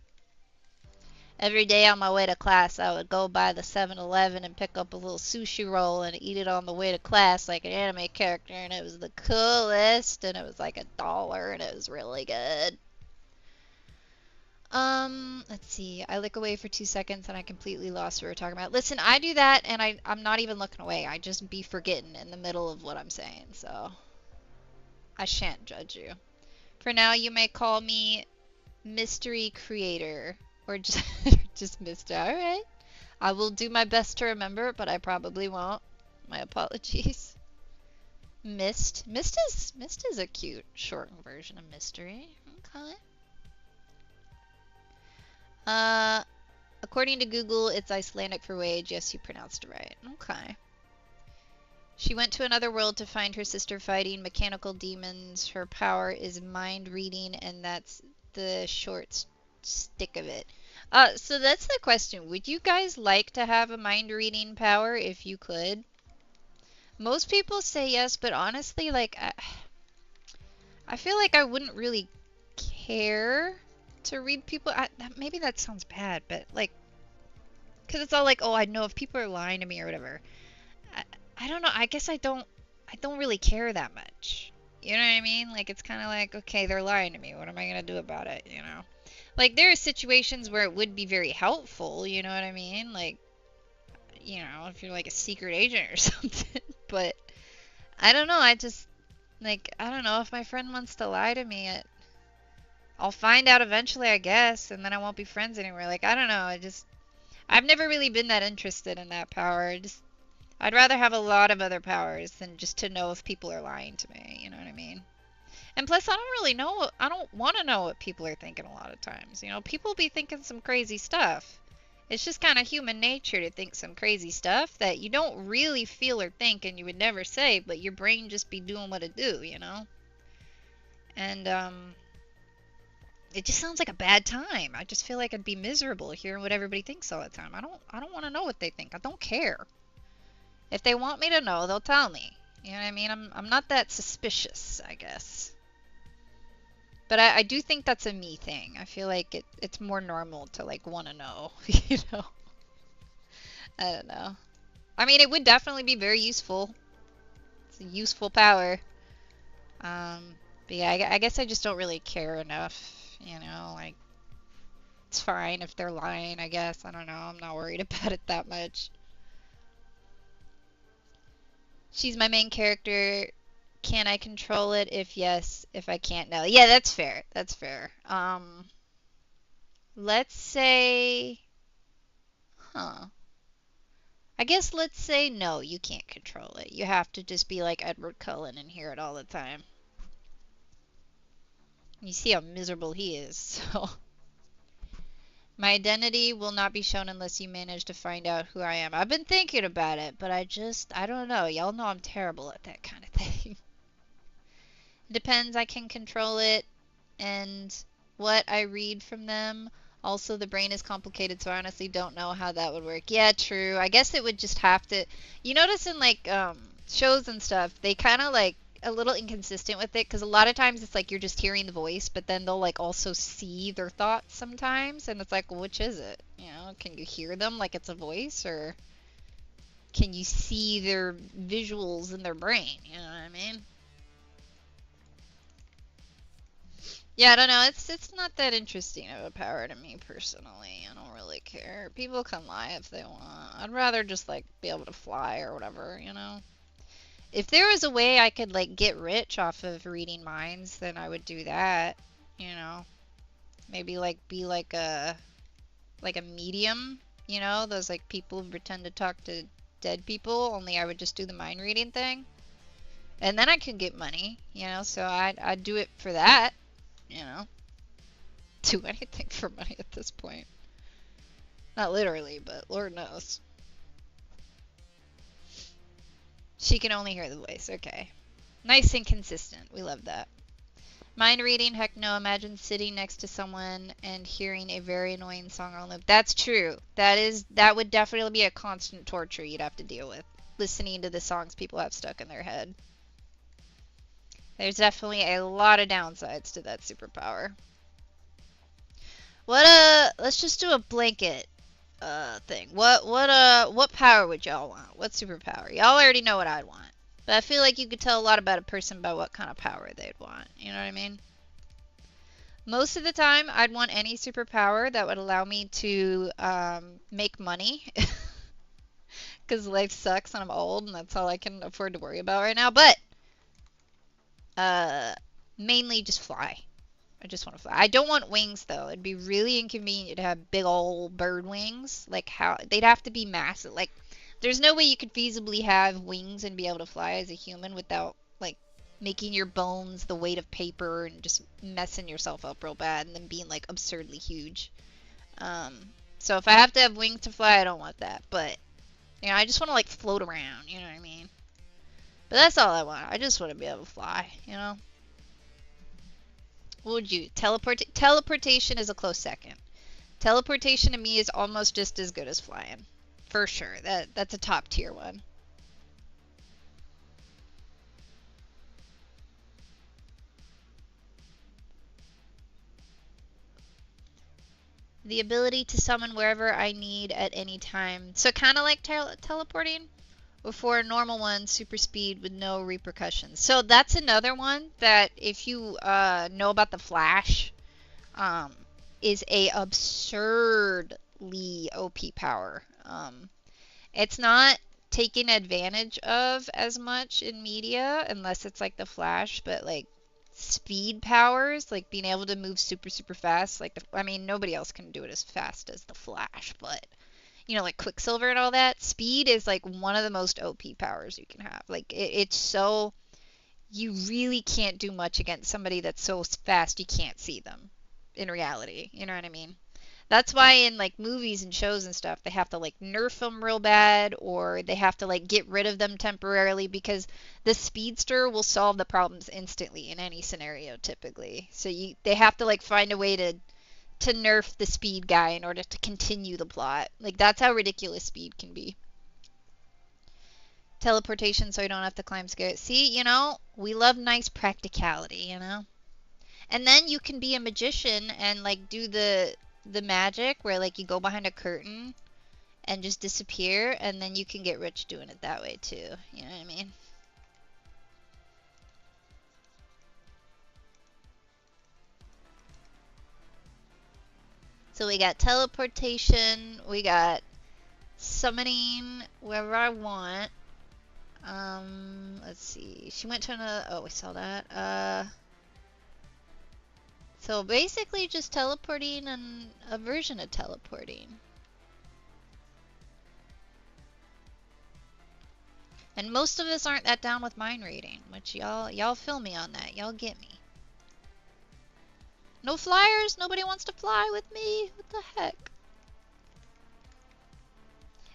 Every day on my way to class, I would go by the 7-Eleven and pick up a little sushi roll and eat it on the way to class like an anime character, and it was the coolest, and it was like $1, and it was really good. Let's see. I look away for 2 seconds and I completely lost what we were talking about. Listen, I do that and I'm not even looking away. I just be forgetting in the middle of what I'm saying, so I shan't judge you. For now, you may call me Mystery Creator or just, just Mr. Alright. I will do my best to remember, but I probably won't. My apologies. Mist. Mist is a cute shortened version of mystery. Okay. According to Google, it's Icelandic for wage. Yes, you pronounced it right. Okay. She went to another world to find her sister fighting mechanical demons. Her power is mind reading, and that's the short stick of it. So that's the question. Would you guys like to have a mind reading power if you could? Most people say yes, but honestly, like, I feel like I wouldn't really care to read people. Maybe that sounds bad, but like, because it's all like, oh, I know if people are lying to me or whatever. I, I don't know. I guess I don't really care that much. You know what I mean? Like, it's kind of like, okay, they're lying to me. What am I going to do about it, you know? Like, there are situations where it would be very helpful, you know what I mean? Like, you know, if you're like a secret agent or something. But I don't know. I just, like, I don't know. If my friend wants to lie to me, I'll find out eventually, I guess, and then I won't be friends anymore. Like, I don't know. I've never really been that interested in that power. I'd rather have a lot of other powers than just to know if people are lying to me. You know what I mean? And plus, I don't really know. I don't want to know what people are thinking a lot of times. You know, people be thinking some crazy stuff. It's just kind of human nature to think some crazy stuff that you don't really feel or think and you would never say, but your brain just be doing what it do, you know? And, it just sounds like a bad time. I just feel like I'd be miserable hearing what everybody thinks all the time. I don't want to know what they think. I don't care. If they want me to know, they'll tell me. You know what I mean? I'm not that suspicious, I guess. But I do think that's a me thing. I feel like it's more normal to like want to know, you know? I don't know. I mean, it would definitely be very useful. It's a useful power. But yeah, I guess I just don't really care enough, you know? Like, it's fine if they're lying, I guess. I don't know. I'm not worried about it that much. She's my main character. Can I control it? If yes, if I can't, no. Yeah, that's fair. That's fair. Let's say, huh. I guess let's say no, you can't control it. You have to just be like Edward Cullen and hear it all the time. You see how miserable he is, so. My identity will not be shown unless you manage to find out who I am. I've been thinking about it, but I don't know. Y'all know I'm terrible at that kind of thing. Depends, I can control it and what I read from them. Also, the brain is complicated, so I honestly don't know how that would work. Yeah, true. I guess it would just have to. You notice in like shows and stuff, they kind of like a little inconsistent with it because a lot of times it's like you're just hearing the voice, but then they'll like also see their thoughts sometimes, and it's like, well, which is it? You know, can you hear them like it's a voice, or can you see their visuals in their brain? You know what I mean? Yeah, I don't know. It's not that interesting of a power to me personally. I don't really care. People can lie if they want. I'd rather just like be able to fly or whatever, you know. If there was a way I could like get rich off of reading minds, then I would do that, you know. Maybe like be like a medium, you know, those like people who pretend to talk to dead people, only I would just do the mind reading thing. And then I could get money, you know, so I'd do it for that. You know, do anything for money at this point. Not literally, but Lord knows. She can only hear the voice. Okay. Nice and consistent. We love that. Mind reading, heck no. Imagine sitting next to someone and hearing a very annoying song on loop. That's true. That would definitely be a constant torture you'd have to deal with. Listening to the songs people have stuck in their head. There's definitely a lot of downsides to that superpower. Let's just do a blanket thing. What power would y'all want? What superpower? Y'all already know what I'd want. But I feel like you could tell a lot about a person by what kind of power they'd want. You know what I mean? Most of the time, I'd want any superpower that would allow me to make money. Because life sucks and I'm old and that's all I can afford to worry about right now. But mainly just fly. I just want to fly. I don't want wings though. It'd be really inconvenient to have big old bird wings. Like how they'd have to be massive. Like there's no way you could feasibly have wings and be able to fly as a human without like making your bones the weight of paper and just messing yourself up real bad and then being like absurdly huge. Um, so if I have to have wings to fly, I don't want that. But you know, I just want to like float around. You know what I mean? But that's all I want. I just want to be able to fly. You know. What would you teleportation is a close second. Teleportation to me is almost just as good as flying. For sure. That's a top tier one. The ability to summon wherever I need at any time. So kind of like teleporting before a normal one, super speed with no repercussions. So that's another one that if you know about the Flash, is a absurdly OP power. It's not taken advantage of as much in media unless it's like the Flash, but like speed powers, like being able to move super super fast, like I mean nobody else can do it as fast as the Flash, but you know, like Quicksilver and all that, speed is like one of the most OP powers you can have. Like it's so you really can't do much against somebody that's so fast you can't see them in reality. You know what I mean? That's why in like movies and shows and stuff, they have to like nerf them real bad or they have to like get rid of them temporarily because the speedster will solve the problems instantly in any scenario typically. So they have to like find a way to nerf the speed guy in order to continue the plot. Like that's how ridiculous speed can be. Teleportation so you don't have to climb stairs. See, you know, we love nice practicality, you know? And then you can be a magician and like do the magic where like you go behind a curtain and just disappear and then you can get rich doing it that way too. You know what I mean? So we got teleportation, we got summoning wherever I want. Let's see. She went to another. Oh, we saw that. So basically just teleporting and a version of teleporting. And most of us aren't that down with mind reading, which y'all feel me on that. Y'all get me. No flyers? Nobody wants to fly with me? What the heck?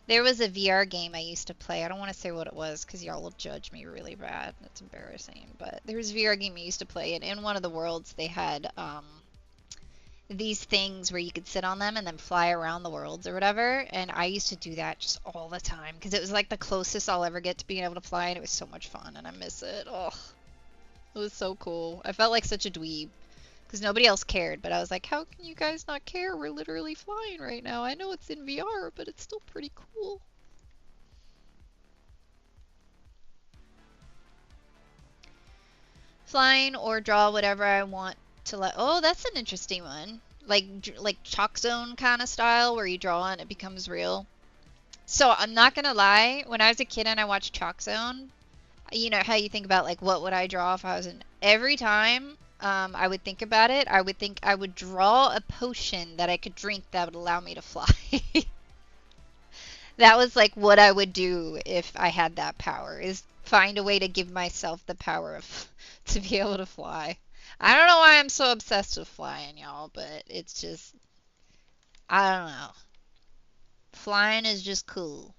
There was a VR game I used to play. I don't want to say what it was because y'all will judge me really bad. That's embarrassing. But there was a VR game I used to play, and in one of the worlds they had these things where you could sit on them and then fly around the worlds or whatever. And I used to do that just all the time because it was like the closest I'll ever get to being able to fly, and it was so much fun, and I miss it. Oh, it was so cool. I felt like such a dweeb. Because nobody else cared, but I was like, how can you guys not care? We're literally flying right now. I know it's in VR, but it's still pretty cool. Flying or draw whatever I want to let. Oh, that's an interesting one. Like Chalk Zone kind of style where you draw and it becomes real. So I'm not gonna lie, when I was a kid and I watched Chalk Zone, you know how you think about like what would I draw if I was in every time I would think about it, I would think I would draw a potion that I could drink that would allow me to fly. That was like what I would do if I had that power, is find a way to give myself the power of to be able to fly. I don't know why I'm so obsessed with flying, y'all, but it's just I don't know. Flying is just cool.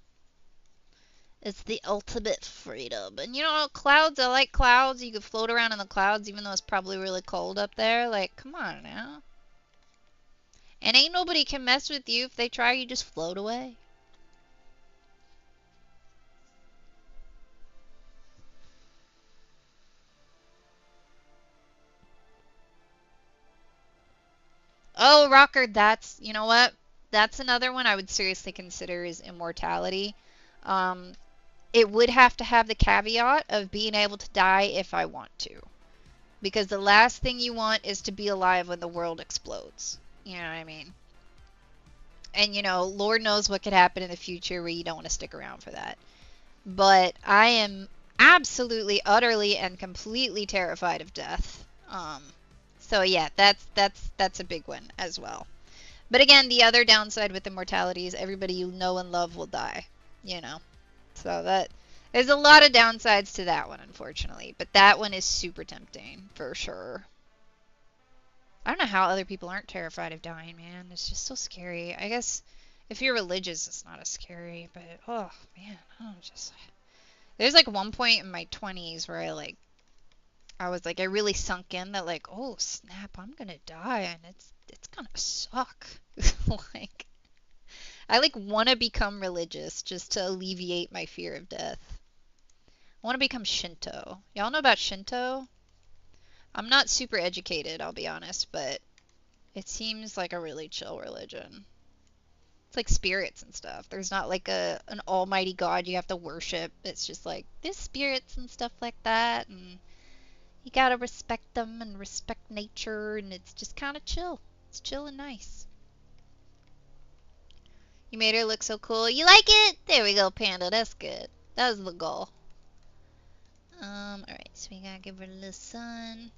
It's the ultimate freedom. And you know, clouds, I like clouds. You could float around in the clouds even though it's probably really cold up there. Like, come on now. And ain't nobody can mess with you. If they try, you just float away. Oh, Rocker, that's, you know what? That's another one I would seriously consider is immortality. Um, it would have to have the caveat of being able to die if I want to. Because the last thing you want is to be alive when the world explodes. You know what I mean? And, you know, Lord knows what could happen in the future where you don't want to stick around for that. But I am absolutely, utterly, and completely terrified of death. So yeah, that's a big one as well. But again, the other downside with immortality is everybody you know and love will die, you know. So that there's a lot of downsides to that one, unfortunately. But that one is super tempting for sure. I don't know how other people aren't terrified of dying, man. It's just so scary. I guess if you're religious, it's not as scary. But oh man, I don't just. There's like one point in my 20s where I was like, I really sunk in that like, oh snap, I'm gonna die and it's gonna suck. Like, I like want to become religious just to alleviate my fear of death. I want to become Shinto. Y'all know about Shinto? I'm not super educated, I'll be honest, but it seems like a really chill religion. It's like spirits and stuff. There's not like an almighty god you have to worship. It's just like there's spirits and stuff like that, and you gotta respect them and respect nature, and it's just kind of chill. It's chill and nice. You made her look so cool. You like it? There we go, Panda. That's good. That was the goal. Alright, so we gotta give her a little sun.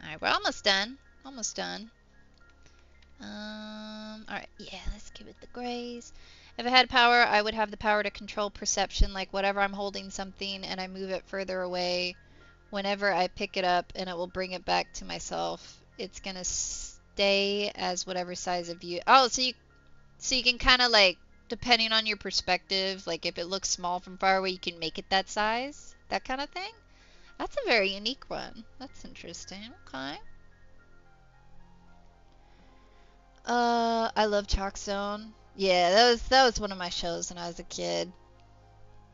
Alright, we're almost done. Almost done. Alright, yeah, let's give it the grays. If I had power, I would have the power to control perception, like whatever I'm holding something and I move it further away, whenever I pick it up and it will bring it back to myself, it's gonna stay as whatever size of view. Oh, so you can kind of like, depending on your perspective, like if it looks small from far away, you can make it that size, that kind of thing. That's a very unique one. That's interesting. Okay. I love Chalk Zone. Yeah, that was one of my shows when I was a kid.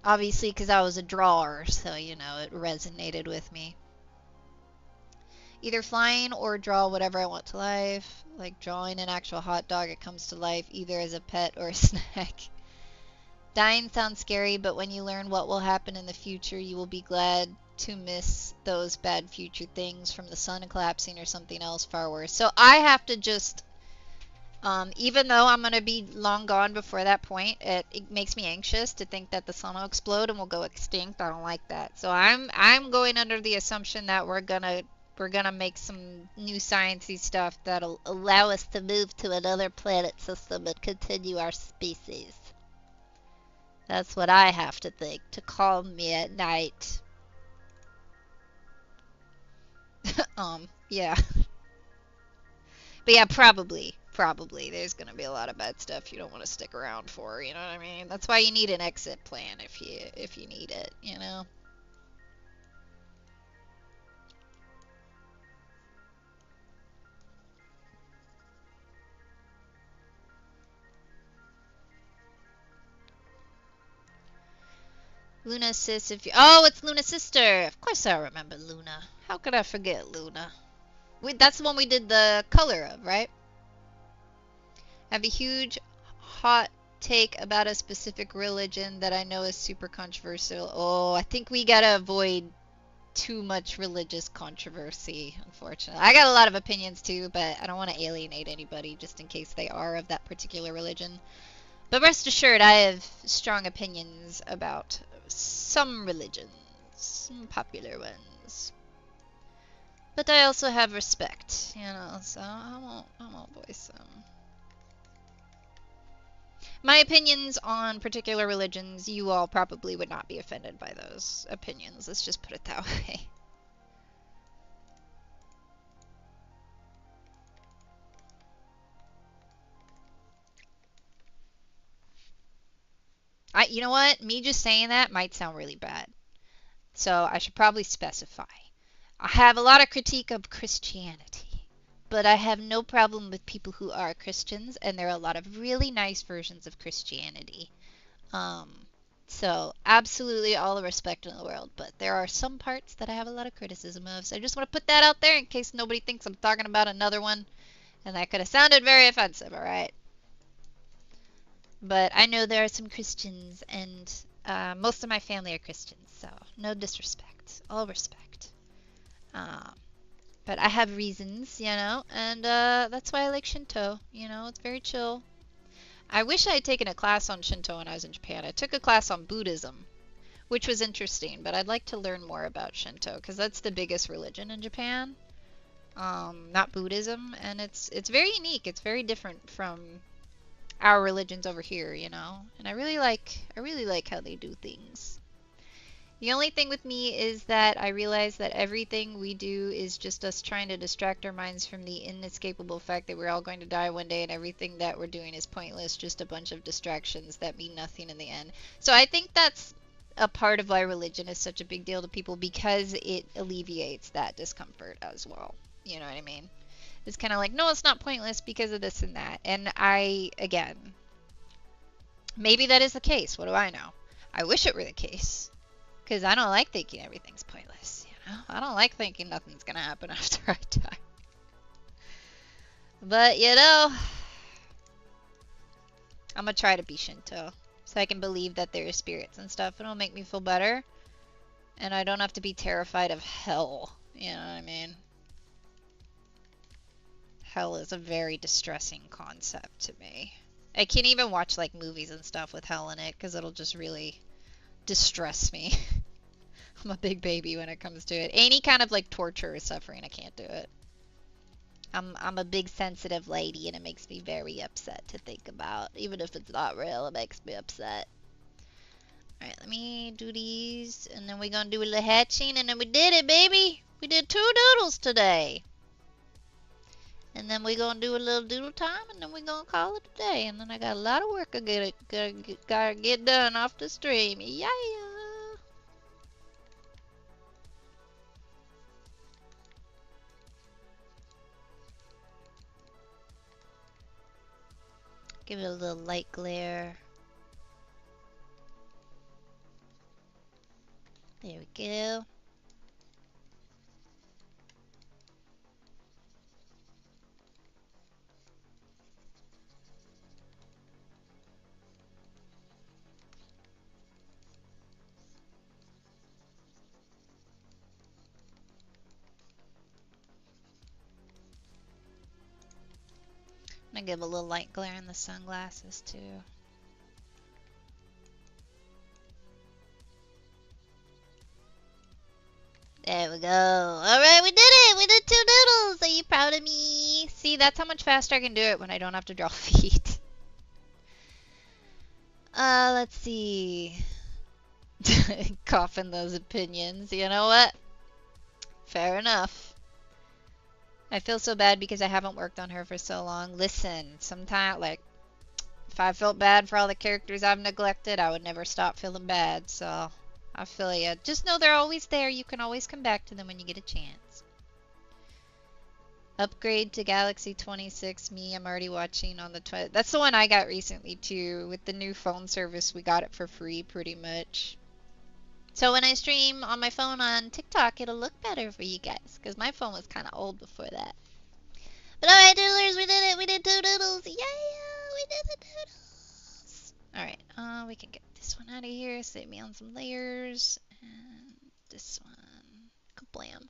Obviously, because I was a drawer, so you know it resonated with me. Either flying or draw whatever I want to life. Like drawing an actual hot dog, it comes to life either as a pet or a snack. Dying sounds scary, but when you learn what will happen in the future, you will be glad to miss those bad future things from the sun collapsing or something else far worse. So I have to just, even though I'm going to be long gone before that point, it makes me anxious to think that the sun will explode and we'll go extinct. I don't like that. So I'm going under the assumption that we're gonna make some new sciencey stuff that'll allow us to move to another planet system and continue our species. That's what I have to think to calm me at night. Yeah. But yeah, probably. There's gonna be a lot of bad stuff you don't want to stick around for, you know what I mean? That's why you need an exit plan if you need it, you know? Luna sis, if you... Oh, it's Luna's sister! Of course I remember Luna. How could I forget Luna? That's the one we did the color of, right? I have a huge hot take about a specific religion that I know is super controversial. Oh, I think we gotta avoid too much religious controversy, unfortunately. I got a lot of opinions too, but I don't want to alienate anybody just in case they are of that particular religion. But rest assured, I have strong opinions about some religions, some popular ones. But I also have respect, you know, so I won't voice them. My opinions on particular religions, you all probably would not be offended by those opinions. Let's just put it that way. You know what? Me just saying that might sound really bad. So I should probably specify. I have a lot of critique of Christianity, but I have no problem with people who are Christians, and there are a lot of really nice versions of Christianity. So absolutely all the respect in the world, but there are some parts that I have a lot of criticism of, so I just want to put that out there in case nobody thinks I'm talking about another one, and that could have sounded very offensive, alright? But I know there are some Christians, and most of my family are Christians, so no disrespect, all respect. But I have reasons, you know, and that's why I like Shinto. You know, it's very chill. I wish I had taken a class on Shinto when I was in Japan. I took a class on Buddhism, which was interesting, but I'd like to learn more about Shinto because that's the biggest religion in Japan. Not Buddhism, and it's very unique. It's very different from our religions over here, you know. And I really like how they do things. The only thing with me is that I realize that everything we do is just us trying to distract our minds from the inescapable fact that we're all going to die one day, and everything that we're doing is pointless, just a bunch of distractions that mean nothing in the end. So I think that's a part of why religion is such a big deal to people, because it alleviates that discomfort as well. You know what I mean? It's kind of like, no, it's not pointless because of this and that. And again, maybe that is the case. What do I know? I wish it were the case. Because I don't like thinking everything's pointless, you know? I don't like thinking nothing's going to happen after I die. But, you know, I'm going to try to be Shinto. So I can believe that there are spirits and stuff. It'll make me feel better. And I don't have to be terrified of hell. You know what I mean? Hell is a very distressing concept to me. I can't even watch, like, movies and stuff with hell in it, because it'll just really distress me. I'm a big baby when it comes to it. Any kind of like torture or suffering, I can't do it. I'm a big sensitive lady, and it makes me very upset to think about. Even if it's not real, it makes me upset. Alright, let me do these, and then we're gonna do a little hatching, and then we did it, baby! We did 2 doodles today! And then we're gonna do a little doodle time, and then we're gonna call it a day. And then I got a lot of work I gotta get done off the stream. Yeah! Give it a little light glare. There we go. I'm gonna give a little light glare in the sunglasses too. There we go. Alright, we did it! We did 2 doodles! Are you proud of me? See, that's how much faster I can do it when I don't have to draw feet. Let's see. Cough in those opinions. You know what? Fair enough. I feel so bad because I haven't worked on her for so long. Listen, sometimes, like, if I felt bad for all the characters I've neglected, I would never stop feeling bad, so I feel ya. Just know they're always there. You can always come back to them when you get a chance. Upgrade to Galaxy 26. Me, I'm already watching on the That's the one I got recently, too. With the new phone service, we got it for free, pretty much. So when I stream on my phone on TikTok, it'll look better for you guys, because my phone was kind of old before that. But alright, doodlers, we did it. We did 2 doodles. Yeah, we did the doodles. Alright, we can get this one out of here. Save me on some layers. And this one. Kablam.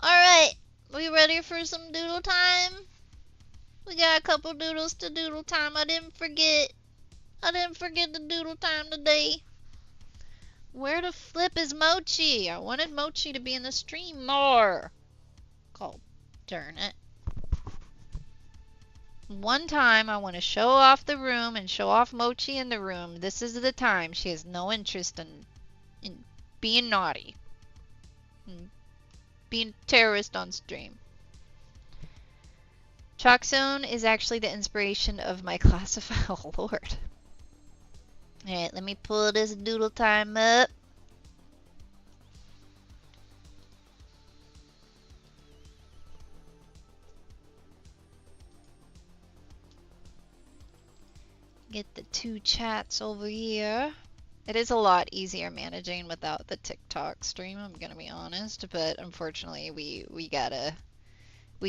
Alright, we ready for some doodle time? We got a couple doodles to doodle time. I didn't forget the doodle time today. Where the flip is Mochi? I wanted Mochi to be in the stream more. God darn it. One time I want to show off the room and show off Mochi in the room. This is the time. She has no interest in being naughty. And being a terrorist on stream. Chalk Zone is actually the inspiration of my classify. Oh lord. Alright, let me pull this doodle time up. Get the 2 chats over here. It is a lot easier managing without the TikTok stream, I'm gonna be honest, but unfortunately we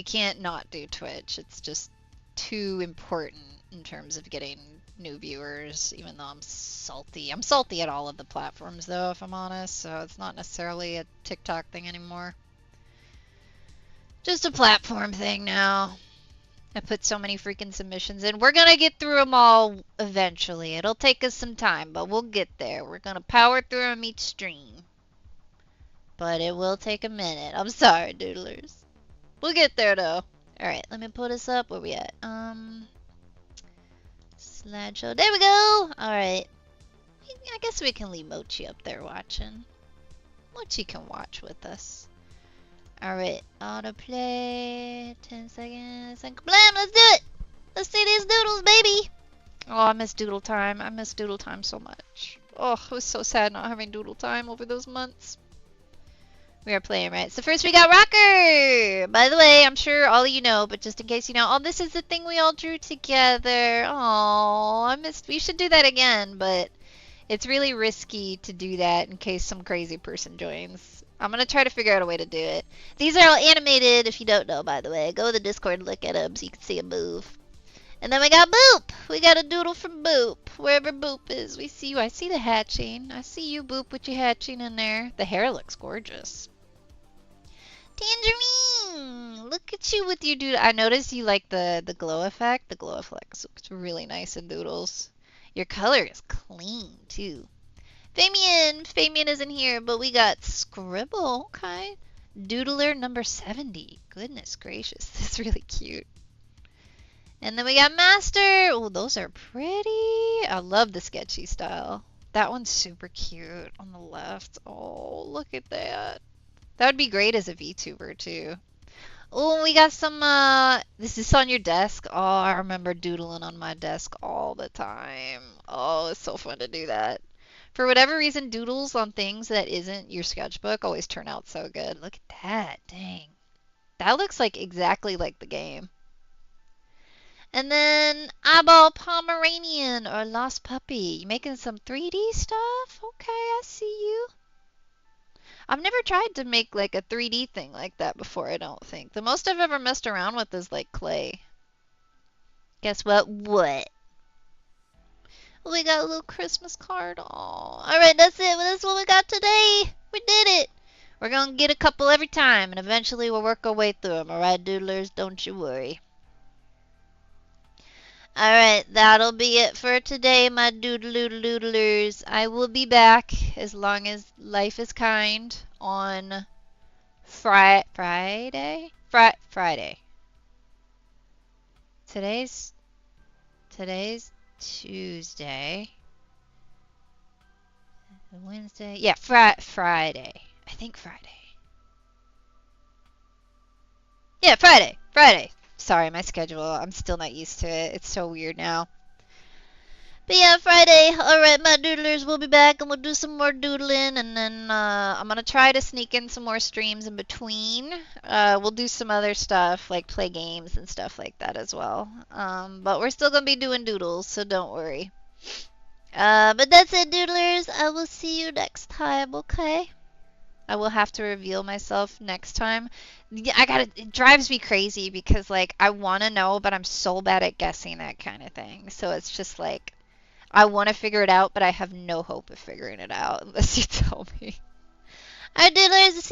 can't not do Twitch. It's just too important in terms of getting new viewers, even though I'm salty. I'm salty at all of the platforms though, if I'm honest, so it's not necessarily a TikTok thing anymore. Just a platform thing now. I put so many freaking submissions in. We're gonna get through them all eventually. It'll take us some time, but we'll get there. We're gonna power through them each stream. But it will take a minute. I'm sorry, doodlers. We'll get there, though. Alright, let me pull this up. Where we at? Slideshow. There we go! Alright. I guess we can leave Mochi up there watching. Mochi can watch with us. Alright, autoplay. 10 seconds. And kablam! Let's do it! Let's see these doodles, baby! Oh, I miss doodle time. I miss doodle time so much. Oh, it was so sad not having doodle time over those months. We are playing, right? So first we got Rocker! By the way, I'm sure all of you know, but just in case you know, oh, this is the thing we all drew together. Oh, I missed. We should do that again, but it's really risky to do that in case some crazy person joins. I'm going to try to figure out a way to do it. These are all animated, if you don't know, by the way. Go to the Discord and look at them so you can see them move. And then we got Boop! We got a doodle from Boop. Wherever Boop is, we see you. I see the hatching. I see you, Boop, with your hatching in there. The hair looks gorgeous. Tangerine! Look at you with your doodle. I noticed you like the glow effect. The glow effect looks really nice in doodles. Your color is clean, too. Famian isn't here, but we got Scribble. Okay. Doodler number 70. Goodness gracious. That's really cute. And then we got Master. Oh, those are pretty. I love the sketchy style. That one's super cute on the left. Oh, look at that. That would be great as a VTuber, too. Oh, we got some, is this on your desk? Oh, I remember doodling on my desk all the time. Oh, it's so fun to do that. For whatever reason, doodles on things that isn't your sketchbook always turn out so good. Look at that. Dang. That looks like exactly like the game. And then Eyeball Pomeranian or Lost Puppy. You making some 3D stuff? Okay, I see you. I've never tried to make like a 3D thing like that before, I don't think. The most I've ever messed around with is like clay. Guess what? What? We got a little Christmas card. Aww. Alright, that's it. That's what we got today. We did it. We're gonna get a couple every time, and eventually we'll work our way through them. Alright, doodlers? Don't you worry. Alright, that'll be it for today, my doodlers. I will be back as long as life is kind on Friday? Friday. Today's Tuesday. Wednesday. Yeah, Friday. I think Friday. Yeah, Friday. Friday. Sorry, my schedule. I'm still not used to it. It's so weird now. But yeah, Friday. Alright, my doodlers, we'll be back and we'll do some more doodling. And then I'm going to try to sneak in some more streams in between. We'll do some other stuff, like play games and stuff like that as well. But we're still going to be doing doodles, so don't worry. But that's it, doodlers. I will see you next time, okay? I will have to reveal myself next time. It drives me crazy because, like, I want to know, but I'm so bad at guessing that kind of thing. So it's just like, I want to figure it out, but I have no hope of figuring it out unless you tell me. Alright, doodlers,